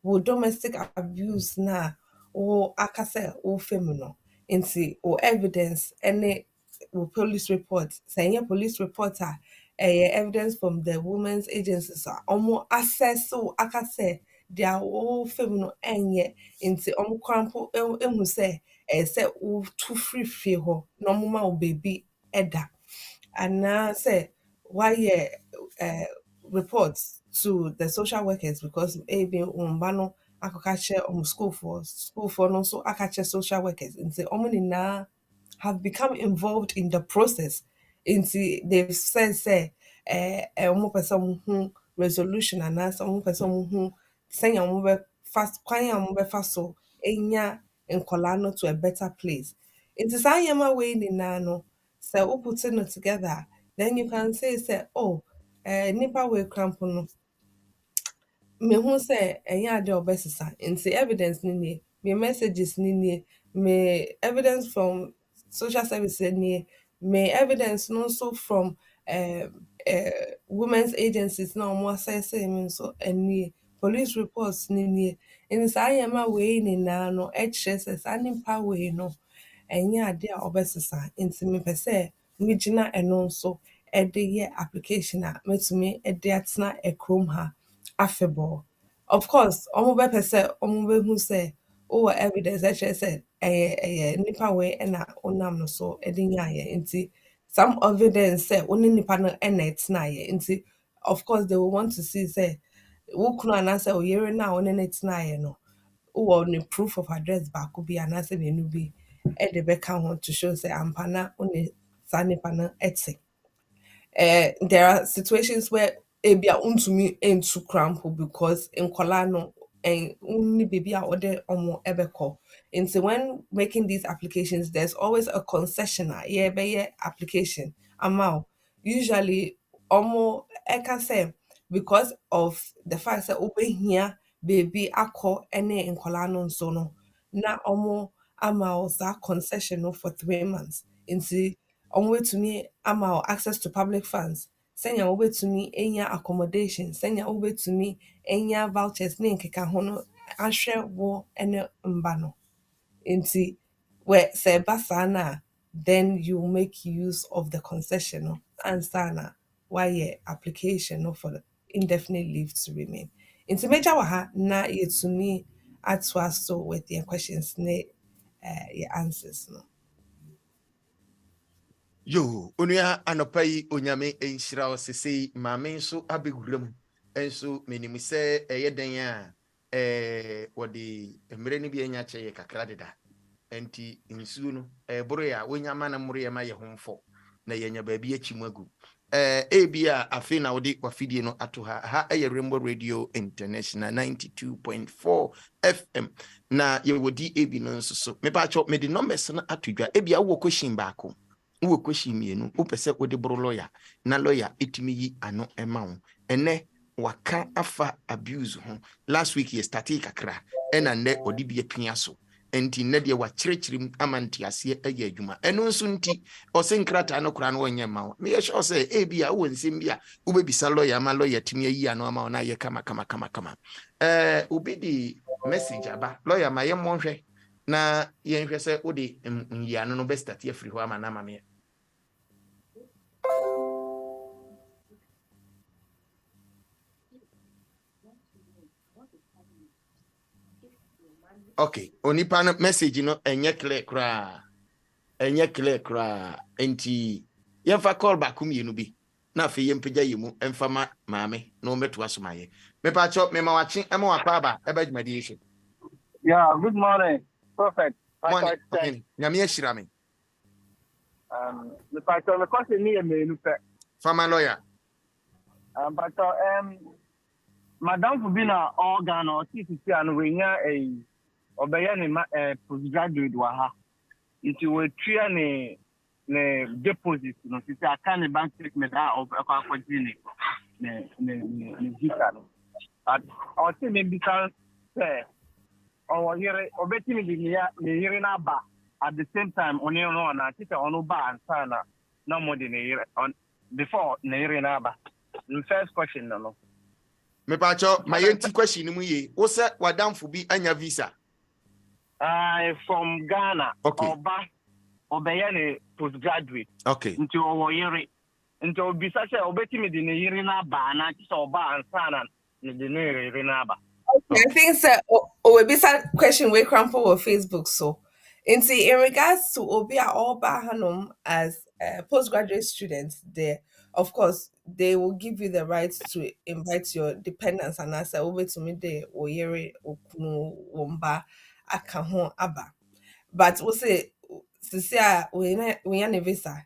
wo domestic abuse na wo aka sɛ wofa mu no nti wo evidence ɛne wo police report sɛ ɛnyɛ police report a ɛyɛ evidence from the women's agencies a ɔmo assess wo aka sɛ deɛ wofa mu no ɛnyɛ nti ɔmo kora mpo ehu sɛ ɛyɛ sɛ wotu firi fie hɔ na ɔmo ma wo baabi ɛda anaasɛ wayɛ reports to the social workers because ebi mba no akɔka kyerɛ schoolfoɔ no nso aka kyerɛ social workers nti ɔmo nyinaa have become involved in the process nti they've said say ɔmo pɛ sɛ ɔmo hu resolution anaasɛ ɔmo pɛ sɛ ɔmo hu sɛnea ɔmo kwan a ɔmo bɛfa so enya nkɔlaa no to a better place nti saa nneɛma wei nyinaa no sɛ wo put no together then you can say oh nipa wei kora mpo no mehu sɛ ɛnyɛ ade a ɔbɛsesa nti evidence ni nie me messages ni nie me evidence from social services nie me evidence no nso from women's agencies na ɔmo asɛsɛ mi nso nie police reports ni nie nti saa nneɛma wei nyinaa no ɛkyerɛ sɛ saa nipa wei no ɛnyɛ ade a ɔbɛsesa nti mepɛ sɛ megyina ɛno nso ɛde yɛ application a mɛtumi ɛde atena ɛkurom ha afebɔɔ of course ɔmo bɛpɛ sɛ ɔmo bɛhu sɛ wowɔ evidence ɛkyerɛ sɛ ɛyɛ nipa wei ɛna wonam no so ɛde nyaayɛ nti some evidence sɛ wo ne nipa no ɛna ɛtenaayɛ nti of course they will want to see sɛ wo kunu anaasɛ wo yere no a wo ne no tenaayɛ no wowɔ ne proof of address baako bi anaasɛ mmienu bi ɛde bɛka ho to show sɛ ampa na wo ne saa nipa no ɛte there are situations where ebia untumi entu cramp because nkɔlaa no unni baby a ɔde ɔmo ɛbɛkɔ nti when making these applications there's always a concession a yɛbɛyɛ application ama wo usually ɔmo ɛka sɛ because of the fact sɛ wobɛhia baby akɔ ɛne nkɔlaa no nso no na ɔmo ama wo saa concession no for 3 months nti ɔmo betumi ama wo access to public funds sɛnea wobɛtumi enya accommodation sɛnea wobɛtumi enya vouchers ne nkeka ho no ahwɛ wo ɛne mba no nti sɛ ɛba saa no a then you make use of the concession no ansa na wayɛ application no for the indefinite leave to remain nti mɛgya wɔ ha na yɛtumi atoa so with your questions ne your answers no.
Yo, onua anopa yi onyame enhyira wo sesei maame nso abewuram enso menim sɛ ɛyɛ den a wɔde mmere ne bi anya kyɛ kakra deda enti nsuo no boro ya wonyama na mmoro ya ma yɛ homfo na yɛnya baabi akyim agu ebia afi na wode wafidie no ato ha ɛyɛ Rainbow Radio International 92.4 FM na yɛwodi ebi no nso so mepa cho me de numbers no atodwa ebia wo question baako wo question mienu wo pese wo de bro lawyer na lawyer etimi yi ano ema wo ene waka afa abuse ho last week ye started kakra ena ne odi bi apia so enti ne de wa kyerɛkyerɛm amanti ase ɛyɛ adwuma eno nso nti ɔsenkrata no kora no wonyɛ ma wo me yɛ sure sɛ ebi a wo nsɛm bi a wo bebisa lawyer ma lawyer timi yi ano ama wo na yɛ kama obi di message aba lawyer ma yɛ monhwɛ na yɛn hwɛ sɛ wo de yiano no best start afiri hɔ ama na ma me. Okay, onipa no message no enye clear kra enti yemfa call back mienu bi na afi yempagya yemu emfama maame no meto asomaye mepa cho mema wache ema wakwa aba ebadwumadi ehwe.
Yeah, good morning. Perfect.
Morning. Nyame ahira me.
The factor the cost near me look at
Farmer lawyer.
but Madam Fubina organ or TCC and winger a obeying postgraduate waha into a tree ne deposit no see I can't bank statement of a continue ne visa but I think maybe because say or here obeying the hearing about at the same time on your own I think on bar and sana no more than a year on before the hearing about the first question no
Me pacho my yenti question mu ye. Wo se wadamfo bi anya visa.
From Ghana.
Okay.
Obeyane postgraduate.
Okay.
Into our year. Into bisache obetimi di ne yiri na ba na kisa oba ansana ne di ne yiri na ba.
Okay, I think so. Oh, be some question we crumple on Facebook. So, in regards to Obia Oba Hanum as postgraduate students, there, of course, they will give you the right to invite your dependents and answer over to me. They oyere okunu womba akaho aba. But we say, we are visa.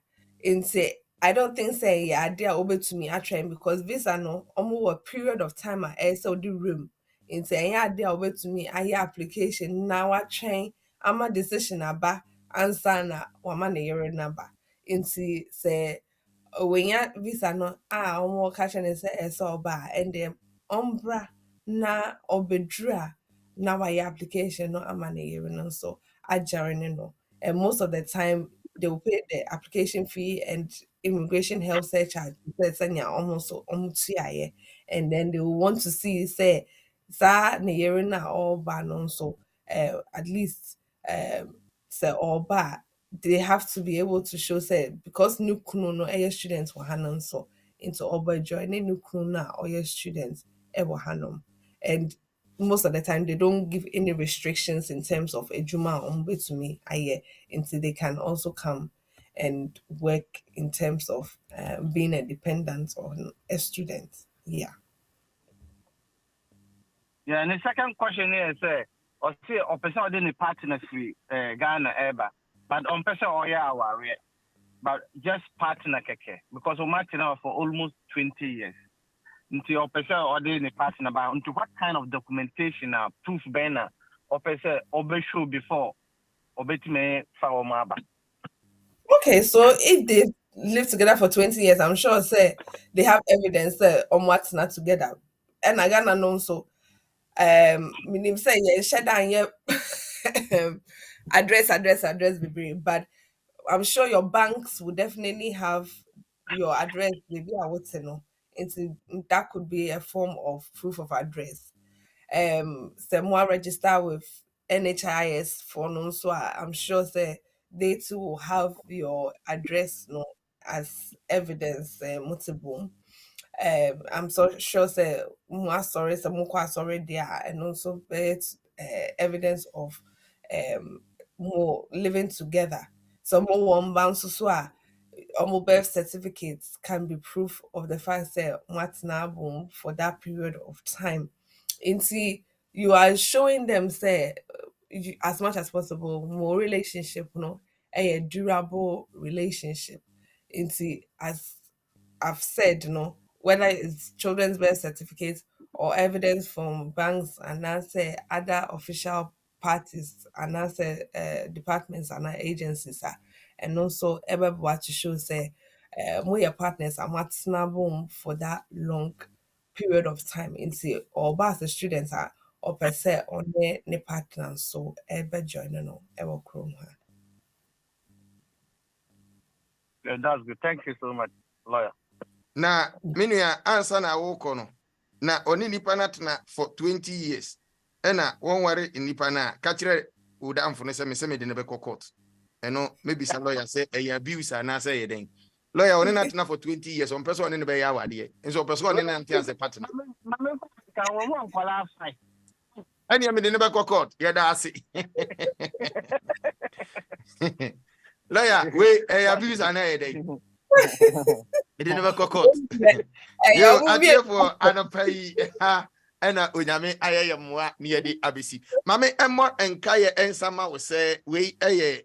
I don't think say yeah, they are over to me I train because visa no almost a period of time I so the room. Say yeah, they are over to me I application now I train I'm a decision about answer na woman year number. Say when ya visa no omo catch and say so ba and then umbra na obedra na why application no amane year no so ajaring no and most of the time they will pay the application fee and immigration health surcharge almost so and then they will want to see say sa ne year na all ba no so at least say all ba they have to be able to show say because new kunu no air students were hanon so into oba joining new kunu na or your students ever hanon and most of the time they don't give any restrictions in terms of a juma to me until they can also come and work in terms of being a dependent on a student. Yeah.
Yeah, and the second question is or say or person in partner free Ghana ever. But on person or yeah, but just partner keke because we might now for almost 20 years. Into your person or the partner about into what kind of documentation proof banner or person or show before or bet me for maba.
Okay, so if they live together for 20 years, I'm sure say they have evidence on what's not together. And I gotta know so meaning say yeah, shut down yeah address baby. But I'm sure your banks will definitely have your address, maybe I would say no. That could be a form of proof of address. Some more register with NHIS for no so I'm sure say they too will have your address no as evidence multiple. I'm so sure say more sorry some more sorry there and also it's evidence of more living together. Some more one bounce so birth certificates can be proof of the fact that what's now boom for that period of time. Into you are showing them say as much as possible more relationship, a durable relationship. Into as I've said, whether it's children's birth certificates or evidence from banks and say other official parties and say departments and agencies and also everyone to show say we are partners and what's not boom for that long period of time into or as the students are or per se on the partners so ever joining ever chrome.
Yeah, that's good. Thank you so much, lawyer.
Na menua answer na wo kono. Na oni nipa na tena for 20 years. Ena won ware nipa na ka kire udamfo no se me de ne be court. Eno maybe some lawyer say e abuse na say ye den. Lawyer oni na tena for 20 years on person oni ne be ya wade. Enso person oni na ntia as a partner.
Can we won qualify?
Ani me de ne be court. Ye da ase. Lawyer we e abuse na ye den. It didn't never court. Yo, I care for Anapai and Unyame Ayamwa near the Abusive. Mammy and more and Kaya and Sama will say, we a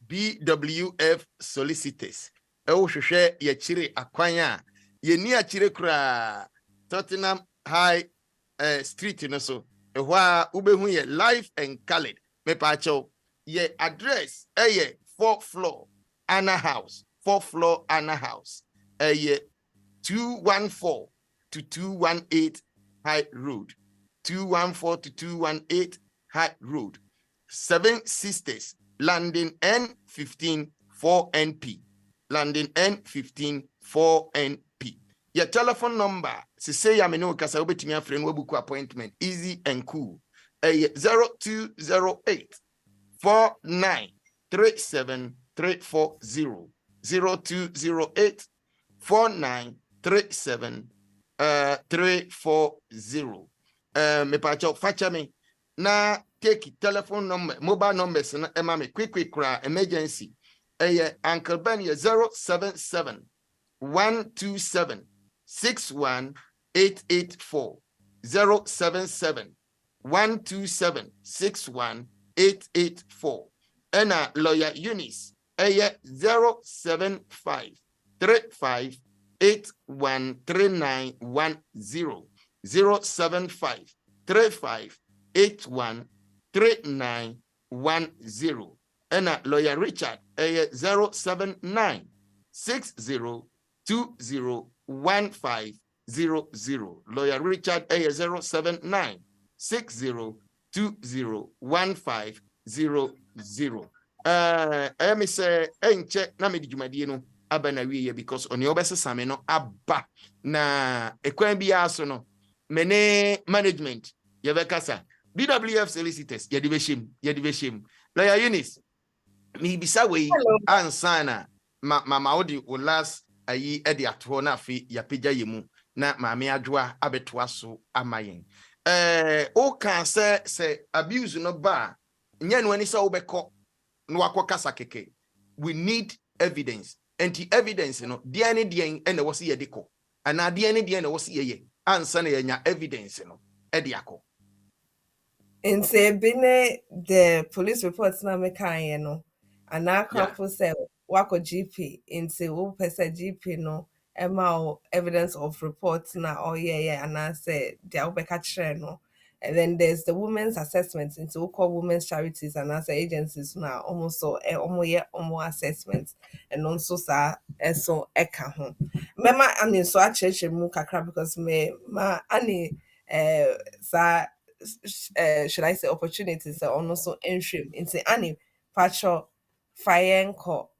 BWF Solicitors. Share ye chire akwanya. Ye ni achire kura Tottenham High Street no so. Ewa ubehu ye life and colored. Me pacho. Ye address ye 4th floor Anna House. 4th floor Anna House. Ye 214 to 218 High Road. 214 to 218 High Road. 7 Sisters. Landing N15 4NP. Landing N15 4NP. Your telephone number, say ya menu kasa obetimi afre no book appointment, easy and cool. 0208 4937 340. 0208 4937 340. Me pacho facha me na take telephone number, mobile numbers na emame quick emergency. Uncle Ben 077 127 61884. 077 127 61884. And lawyer Eunice 075 35 813910. 075 35 813910. And lawyer Richard 079 60 20 1500. Lawyer Richard 079 60 20 1500. Me say enche na me di dwumadie no aba na wiye because oni obesesame no aba na ekwan bia so no mene management ye bekasa BWF Solicitors ye di beshem lawyer Eunice mi bisa we ansana mama odi o last ayi edi ato na afi ya pagya yemu na maame adwoa abetoa so amayen o kan se abuse no ba nya no ani se wo beko no akokasa keke. We need evidence. And the evidence, you know, DNA and was ye deco. And now DNA was ye. Answer nya evidence, you know, ediako.
In say bine the police reports na meka ye no. And now couple say wako GP in say wo pese GP no ema evidence of reports na and I say they obeka kire no. And then there's the women's assessments into we call women's charities and as agencies now almost so assessments and also so eka ho. Mema ani so acheche mu kakra because me ma ani should I say opportunities are also entry into ani pacho fire ko.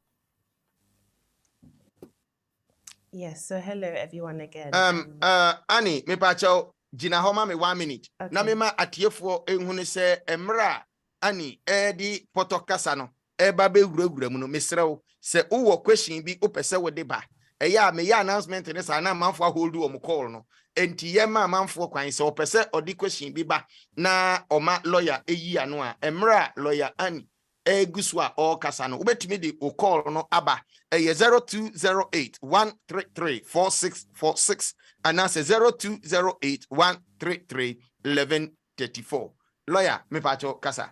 Yes, so hello everyone again.
Annie, me pacho Gina homa me 1 minute.
Okay.
Na me ma atiefo ehunu se emra Annie edi potokasa no eba be wura mu no mesrew se wo question bi opese wo de ba eya me ya announcement ne sa na manfo aholdu o call no enti ye ma manfo kwan se opese odi question bi ba na oma lawyer eyi ano a emra lawyer Annie eguswa o kasa no ubetimi di o call no aba 0208 133 4646 and answer 0208 133 1134. Lawyer me pacho kasa.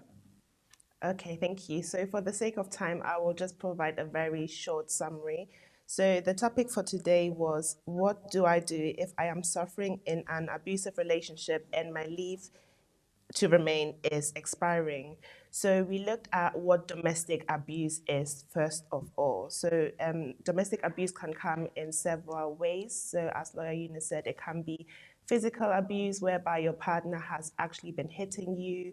Okay, thank you. So for the sake of time, I will just provide a very short summary. So the topic for today was, what do I do if I am suffering in an abusive relationship and my leave to remain is expiring? So we looked at what domestic abuse is first of all. So domestic abuse can come in several ways. So as lawyer Eunice said, it can be physical abuse whereby your partner has actually been hitting you,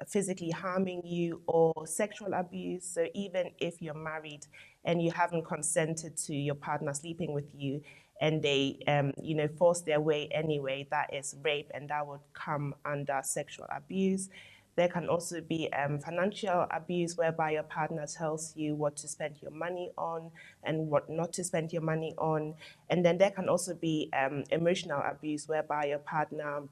physically harming you, or sexual abuse. So even if you're married and you haven't consented to your partner sleeping with you, and they, force their way anyway, that is rape, and that would come under sexual abuse. There can also be financial abuse, whereby your partner tells you what to spend your money on and what not to spend your money on. And then there can also be emotional abuse, whereby your partner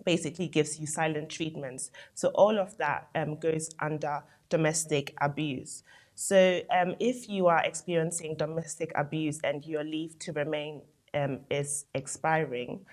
basically gives you silent treatments. So all of that goes under domestic abuse. So if you are experiencing domestic abuse and your leave to remain is expiring,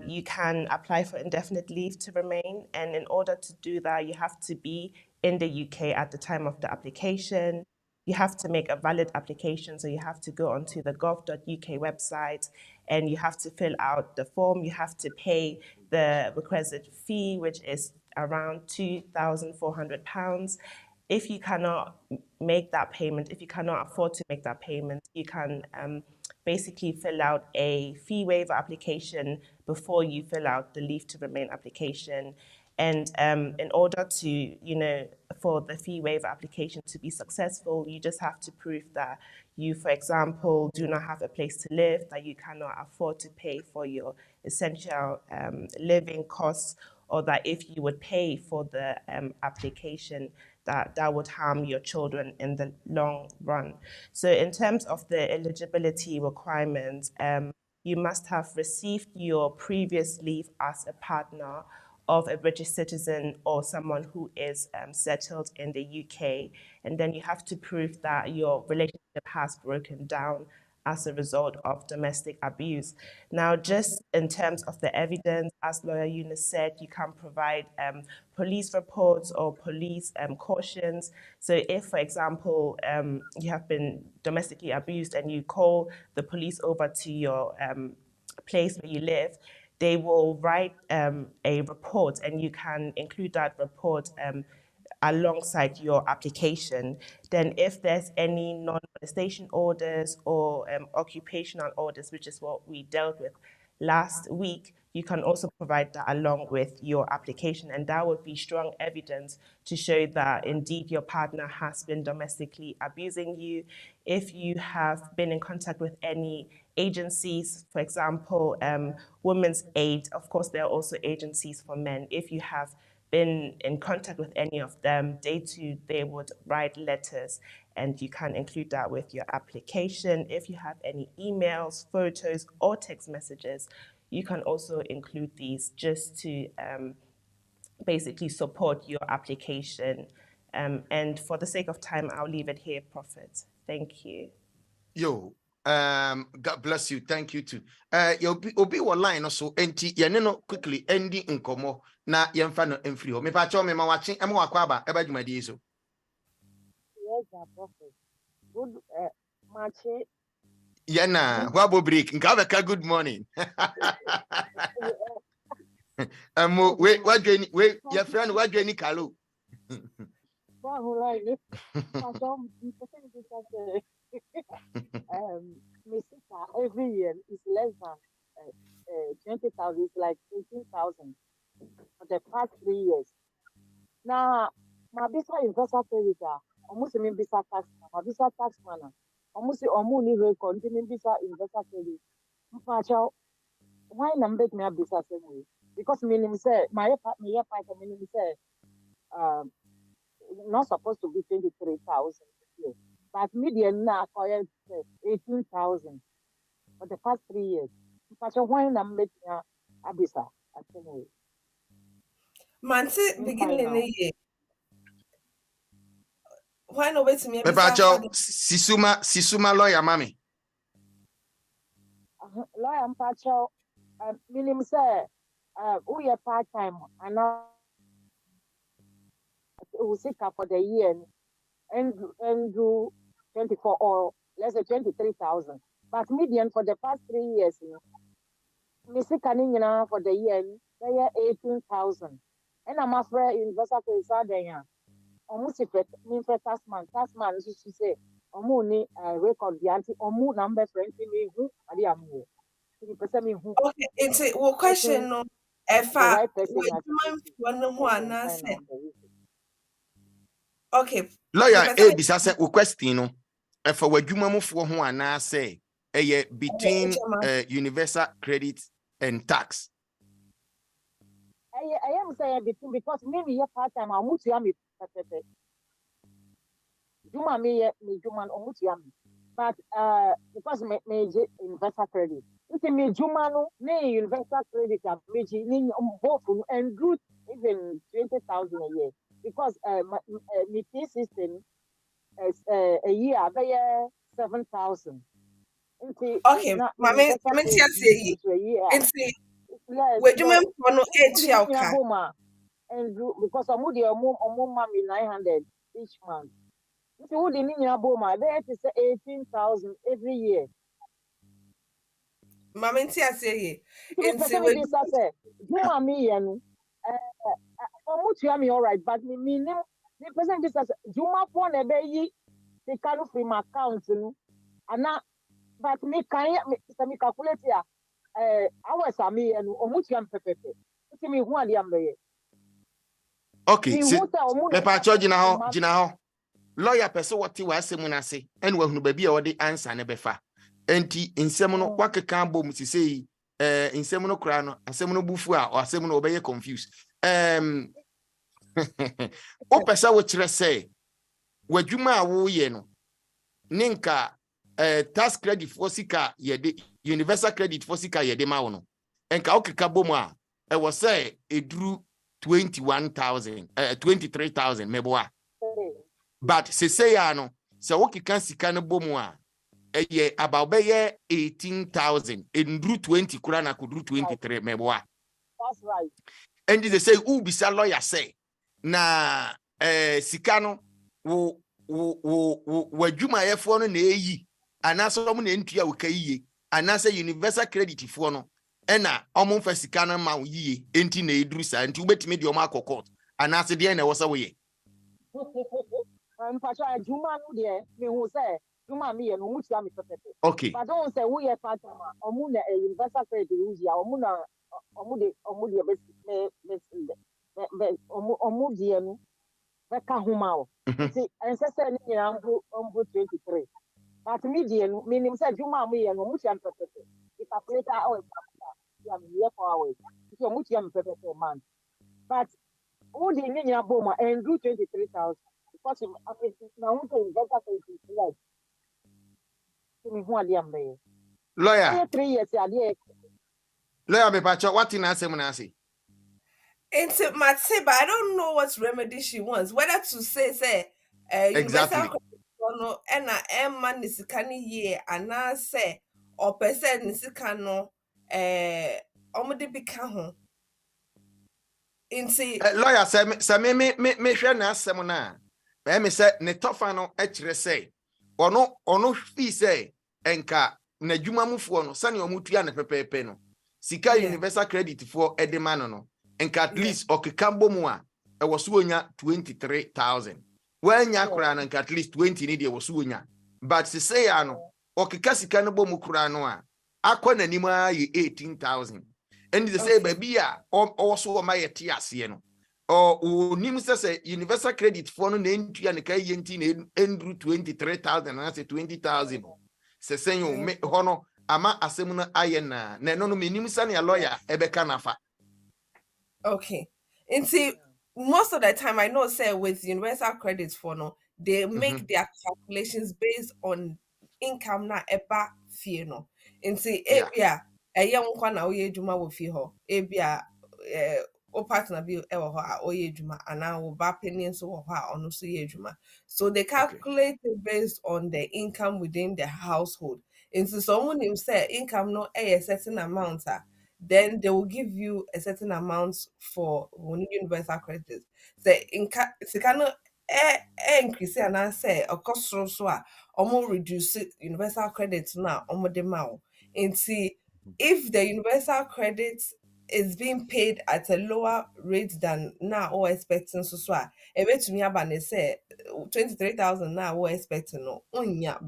you can apply for indefinite leave to remain. And in order to do that, you have to be in the UK at the time of the application. You have to make a valid application, so you have to go onto the gov.uk website and you have to fill out the form. You have to pay the requisite fee, which is around £2,400. If you cannot make that payment, if you cannot afford to make that payment, you can basically fill out a fee waiver application before you fill out the leave to remain application. And in order to, for the fee waiver application to be successful, you just have to prove that you, for example, do not have a place to live, that you cannot afford to pay for your essential living costs, or that if you would pay for the application, that would harm your children in the long run. So in terms of the eligibility requirements, you must have received your previous leave as a partner of a British citizen or someone who is settled in the UK. And then you have to prove that your relationship has broken down as a result of domestic abuse. Now, just in terms of the evidence, as Lawyer Eunice said, you can provide police reports or police cautions. So if, for example, you have been domestically abused and you call the police over to your place where you live, they will write a report, and you can include that report alongside your application. Then if there's any non-molestation orders or occupational orders, which is what we dealt with last week, you can also provide that along with your application, and that would be strong evidence to show that indeed your partner has been domestically abusing you. If you have been in contact with any agencies, for example, Women's Aid, of course there are also agencies for men. If you have been in contact with any of them, they would write letters, and you can include that with your application. If you have any emails, photos, or text messages, you can also include these just to basically support your application. And for the sake of time, I'll leave it here, Prophet. Thank you.
Yo, God bless you. Thank you too. You'll be online also. Enti yaneno quickly ending inkomo na yemfa no emfiri. Me pa cho me ma wachi emo akwaba eba dwumadi so.
Yes, Prophet. Good match.
Yana, wabo break. Nka good morning. Wait, your friend what any kalo.
Every year is less than 20,000. It's like 18,000 for the past 3 years. Now, my visa investor creditor, almost mean visa tax, my visa tax man, almost ni record visa investor credit. Why number me a visa same way? Because minimum say my part minimum say not supposed to be 23,000 here. But median now acquired 18,000 for the past 3 years. Why number me a visa same way?
Manti beginning of the year. Why no wait to me?
Sisuma lawyer, mommy.
Lawyer Mpacho, minimum say, we are part time and now we seek for the year and do 24 or let's say 23,000. But median for the past 3 years, we seek for the year, they are 18,000. And I'm afraid investor is there. Almost if tax man, you say, Omuni record the anti Omu number friend me who are me.
Okay, it's a question no okay.
Lawyer A bisa say o question no e fa wadwuma mufo ho ana say between universal credit and tax.
I am saying between because maybe your part time I must yami Juma me Juma almost yami. But because me investor credit. It's me Juma no me investor credit have me both and good even 20,000 a year. Because my pay system is a year they 7,000.
Okay, Mama say we do men for no age
and because I'm with your mommy 900 each month. If you would in your boma, they have to say 18,000 every year.
Mama Ntia say ye.
In this, I say, you are me and all right, but me, the person this as you might want a baby, they can't free my account, and now, but me can't me calculate here. Hours are me and Omuchiam Pepe. It's me who are the
okay, so Pepa charge Jina lawyer person what you was saying say and when no baby or the answer ne befa. Enti insemono wakeka bom si say insemono kra no asemono bufu a or asemono obeye confused. O pesa wo kire say wadwuma a wo ye no ninka tax credit for sika yede universal credit for sika yede ma wo no enka okeka bom a e wo say eduru 21,000 23,000 meboa but say ya no se wokeka sika no bom a eye about be 18,000 enduru 20 kura na kuduru 23 meboa.
That's right.
And they say who be lawyer say na sika no wo wadwuma yefo no na eyi anaso mo na ntua wo kayiye anase universal credit fo no ena omo fa sika no ma wo yiye enti na eduru sa enti ubetime de omo akokot anase de na wo sa wo ye
mpacha juma no de me hu say juma me ye no mutia me pepepe.
Okay,
but don't say we ye partner omo na universal credit use ya omo na omo de omo de no beka homa o see ense say ni ya mbo 23 but me de no menim say juma me ye no mutia me pepepe if I play that or ya me ye for hours so mutia me pepepe man but who the ni ya boma and do 23,000 because now who can get that like me who am there
lawyer
3 years ya there
lawyer me pacho what in asem na say
Into Matse, but I don't know what remedy she wants. Whether to say
exactly
universal no ena emma nisikani ye and I say or percent nisikano omode bika ho. Into
lawyer say me hwe na asem na me say ne tofa no e kire say ono fi say enka na dwumamufo no sane omutua ne pepepe no sika universal credit for edema no and at least okekabo mu a e wo so onya 23,000 wanya kura na at least 20 ni de wo so onya but say ya no okeka sika no bomu kura no a akọ nanim a ye 18,000 and they say baby a also o ma yete ase no o nim say universal credit for no na ntua ne kai yenti na endru 23,000 na say 20,000 say you me hono ama asem no aye na no menim sa na lawyer ebeka nafa.
okay. Into most of the time I know say with universal credits for no, they make their calculations based on income na eba fee no. Into ebia eye nkwa na oye adwuma wo fie ho. Ebia o partner bi e wo ho a oye adwuma ana wo ba penny so wo ho a ono so ye adwuma. So they calculate it based on the income within the household. Into someone him say income no a certain amount then they will give you a certain amount for universal credit. The income increase and I say a cost so almost reduce universal credit now almost the amount. And see if the universal credit is being paid at a lower rate than now or expecting so a bit to me about say 23,000 now we're expecting no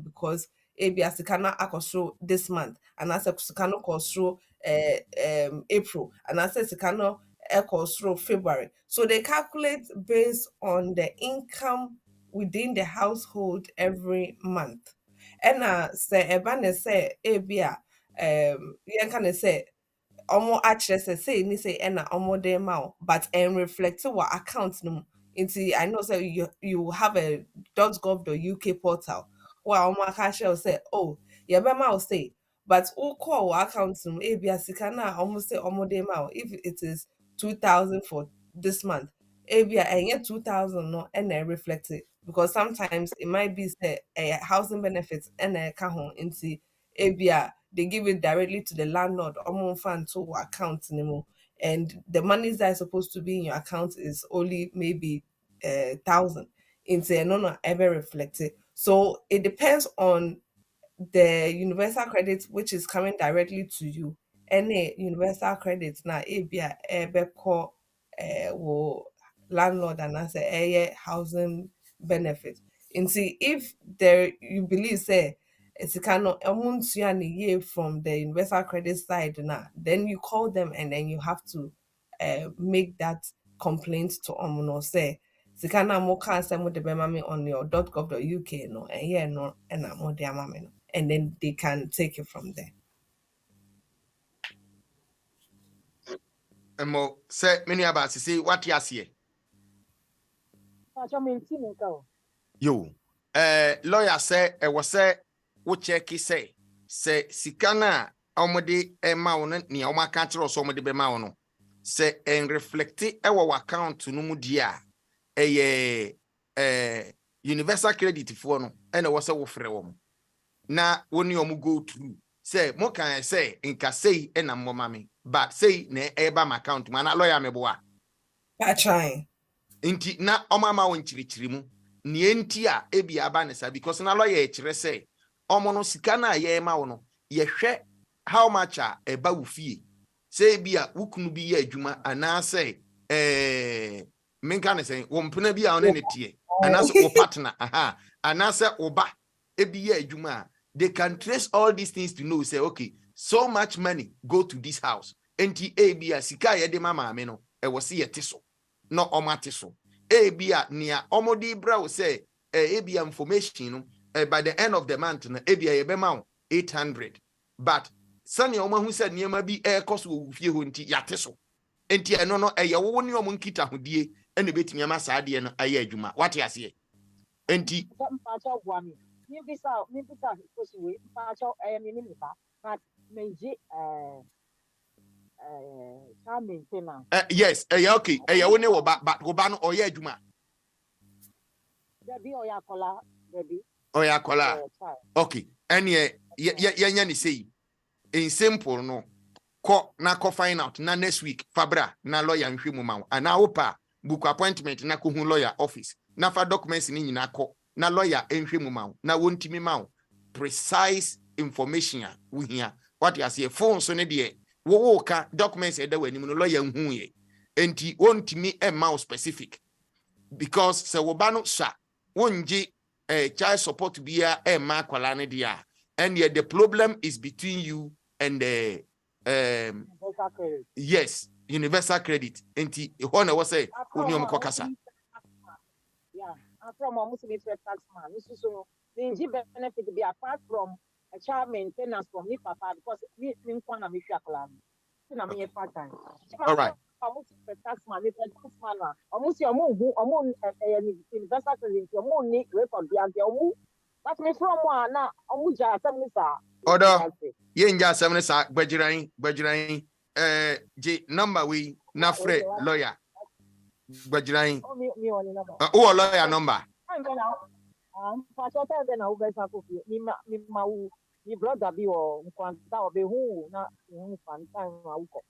because ABS cannot across this month and as a cannot cost through April and as a cannot cost through February. So they calculate based on the income within the household every month. And say Ebane say ABA you can say omo akyerɛ say ni say ɛna omo de ma but reflect what account no into I know say you have a .gov.uk portal where omo aka kyerɛ say oh yeah be ma say but who call account no e bia sika na omo say omo de ma if it is 2,000 for this month e bia enye 2,000 no and reflect it because sometimes it might be say a housing benefits and a ho into e bia they give it directly to the landlord or fan to account anymore and the monies that is supposed to be in your account is only maybe 1,000. Into no ever reflected. So it depends on the universal credit which is coming directly to you. Any universal credit na ebia ebe call wo landlord and as a housing benefit. And see if there you believe say it's kind of year from the universal credit side now, then you call them and then you have to make that complaint to no say sika na mo ka asem de be me on your .gov.uk no and yeah no and mo de ama me no, and then they can take it from there.
Mo say many about say what you see. Yo, lawyer say was say wo check say sika na omode ma wo ne o ma ka kire so omode be ma wo no say en reflect e wo account no mu dia universal credit for no and was say wo frɛ wo na woni o mu go through say mo kan say nka say e na mo mame but say na e ba my account mana lawyer me boa
Ba trying
inti na omama won chirichiri mu ne enti a ebi aba ne sa because na lawyer kire say omo no sika na ye ma wo no ye hwɛ how much a eba wo fie say bi a wukunu bi ye adwuma ana say menka ne say wo mpena bi a one ne tie ana say wo partner ana say oba ebi ye adwuma they can trace all these things to know say okay so much money go to this house enti ebi a sika ye de mama me no e wo se ye tiso no omatiso ebi a nia omodi bra wo say ebi information no by the end of the month na ebi a ye be ma 800 but sani omo hu said niema bi cost wo fie ho nti yate so enti eno no eye wo ne omo nkita hodie ene betimi ama saa de no aye adwuma wate ase enti yes okay wo ne wo ba but wo ba no oye adwuma oya kola okay ene ye ni say in simple no ko find out na next week fabra na lawyer nhwemu ma ana opa book appointment na ko hu lawyer office na fa documents ni nyina ko na lawyer nhwemu ma na wontimi ma precise information a wo hia what you say phone so ne de wo ka documents e da wani no lawyer hu ye enti wontimi e ma specific because se wo ba no sha wonji child support bia e ma kwala ne dia and yet the problem is between you and the yes universal credit enti ho na wo say oni om kokasa
from almost tax man this so the benefit be apart from a child maintenance from me papa because me kwana me fiakola na me part time
all right
almost tax man almost universal credit omo ni record bi ante omo that's me from one na omo ja asem sa
odo ye nja asem sa gbajiran J number we na fre lawyer gbajiran o lawyer number
mi brother bi o nkwanta o be hu na nkwanta ma uko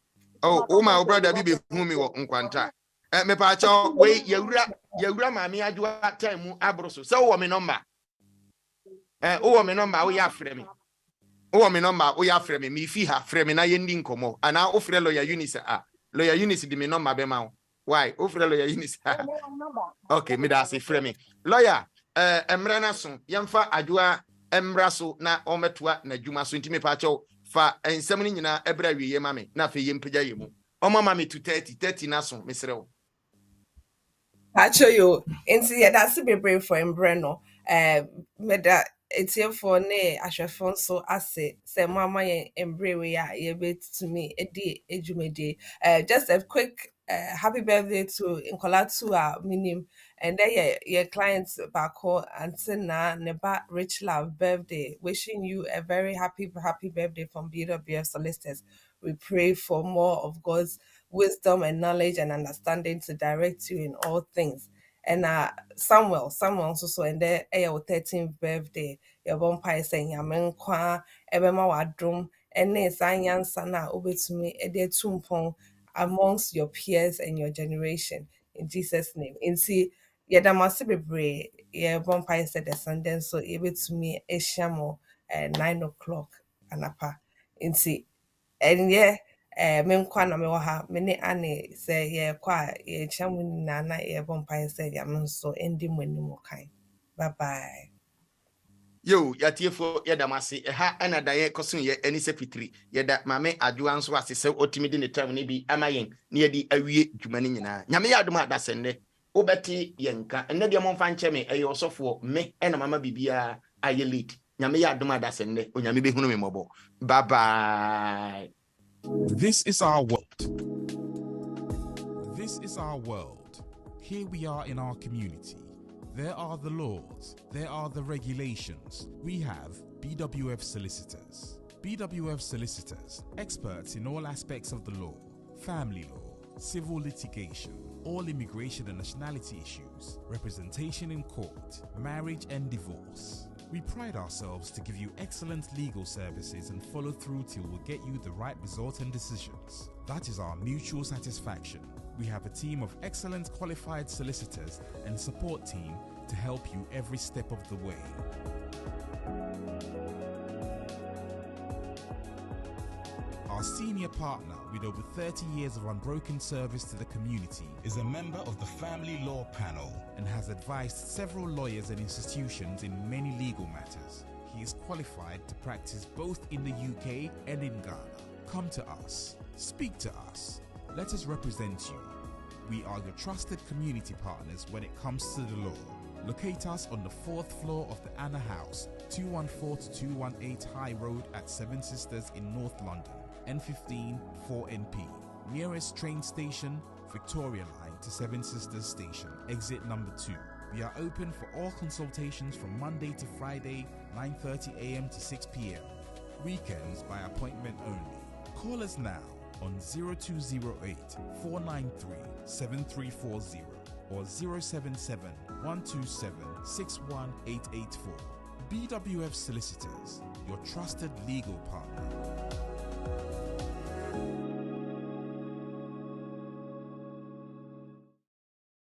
oh my brother bi hu mi wo nkwanta me pa cha we yawura ma me adwa time abroso so wo me number wo me number wo ya frɛ me wo me number wo ya frɛ me mi fi ha frɛ me na yendi nkomo ana wo frɛ lawyer Eunice lawyer Eunice di me number be ma why wo frɛ lawyer Eunice okay me da say frɛ me lawyer emra na so yemfa adwa emra so na ometoa na dwuma so ntimi pa cha fa ensem ni nyina ebra wiye ma me na fa yempagya yemu omama me to 30 na so mesrew
actually yo nti yeah that's be brave for embreno meda etiefo ne ahwefo so ase say mama ye embre we ya ye bet to me edi ejumede just a quick happy birthday to Inkola to minim and then your clients back home until now neba rich love birthday wishing you a very happy birthday from BWF Solicitors. We pray for more of God's wisdom and knowledge and understanding to direct you in all things. And Samuel also and there your 13th birthday your vampire saying yamen kwa ebema wadrum ene sanyan sana obetumi ede tumpon amongst your peers and your generation in Jesus' name. In see, yeah, that must be brave. Yeah, vampire said the Sunday, so able to me a shamo 9 o'clock anapa. In see, and yeah. Me nkwa na me wɔ ha me ne ane sɛ yɛkɔ a yɛkyia mu nyinaa na yɛbɔ mpaeɛ sɛ yɛame nso ndi mu anim kan. Bye bye.
Yo, yatiefo yedamase eha ena da ye kosun ye eni se fitiri yeda mame adwoa nso ase se otimi de ne tam ne bi amayen ne yedi awie dwumani nyina nyame ya adom adasenne obeti yenka enne de mo mfa nche me eye osofo me ena mama bibia aye lead nyame ya adom adasenne onyame behunu me mobo. Bye bye.
This is our world. This is our world. Here we are in our community. There are the laws, there are the regulations. We have BWF Solicitors. BWF Solicitors, experts in all aspects of the law, family law, civil litigation, all immigration and nationality issues, representation in court, marriage and divorce. We pride ourselves to give you excellent legal services and follow through till we get you the right result and decisions. That is our mutual satisfaction. We have a team of excellent qualified solicitors and support team to help you every step of the way. Our senior partner, with over 30 years of unbroken service to the community, is a member of the Family Law Panel and has advised several lawyers and institutions in many legal matters. He is qualified to practice both in the UK and in Ghana. Come to us. Speak to us. Let us represent you. We are your trusted community partners when it comes to the law. Locate us on the 4th floor of the Anna House, 214 to 218 High Road at Seven Sisters in North London, N15 4NP. Nearest train station, Victoria Line to Seven Sisters Station, exit number 2. We are open for all consultations from Monday to Friday, 9:30 a.m. to 6 p.m. Weekends by appointment only. Call us now on 0208 493 7340 or 077 127 61884. BWF Solicitors, your trusted legal partner.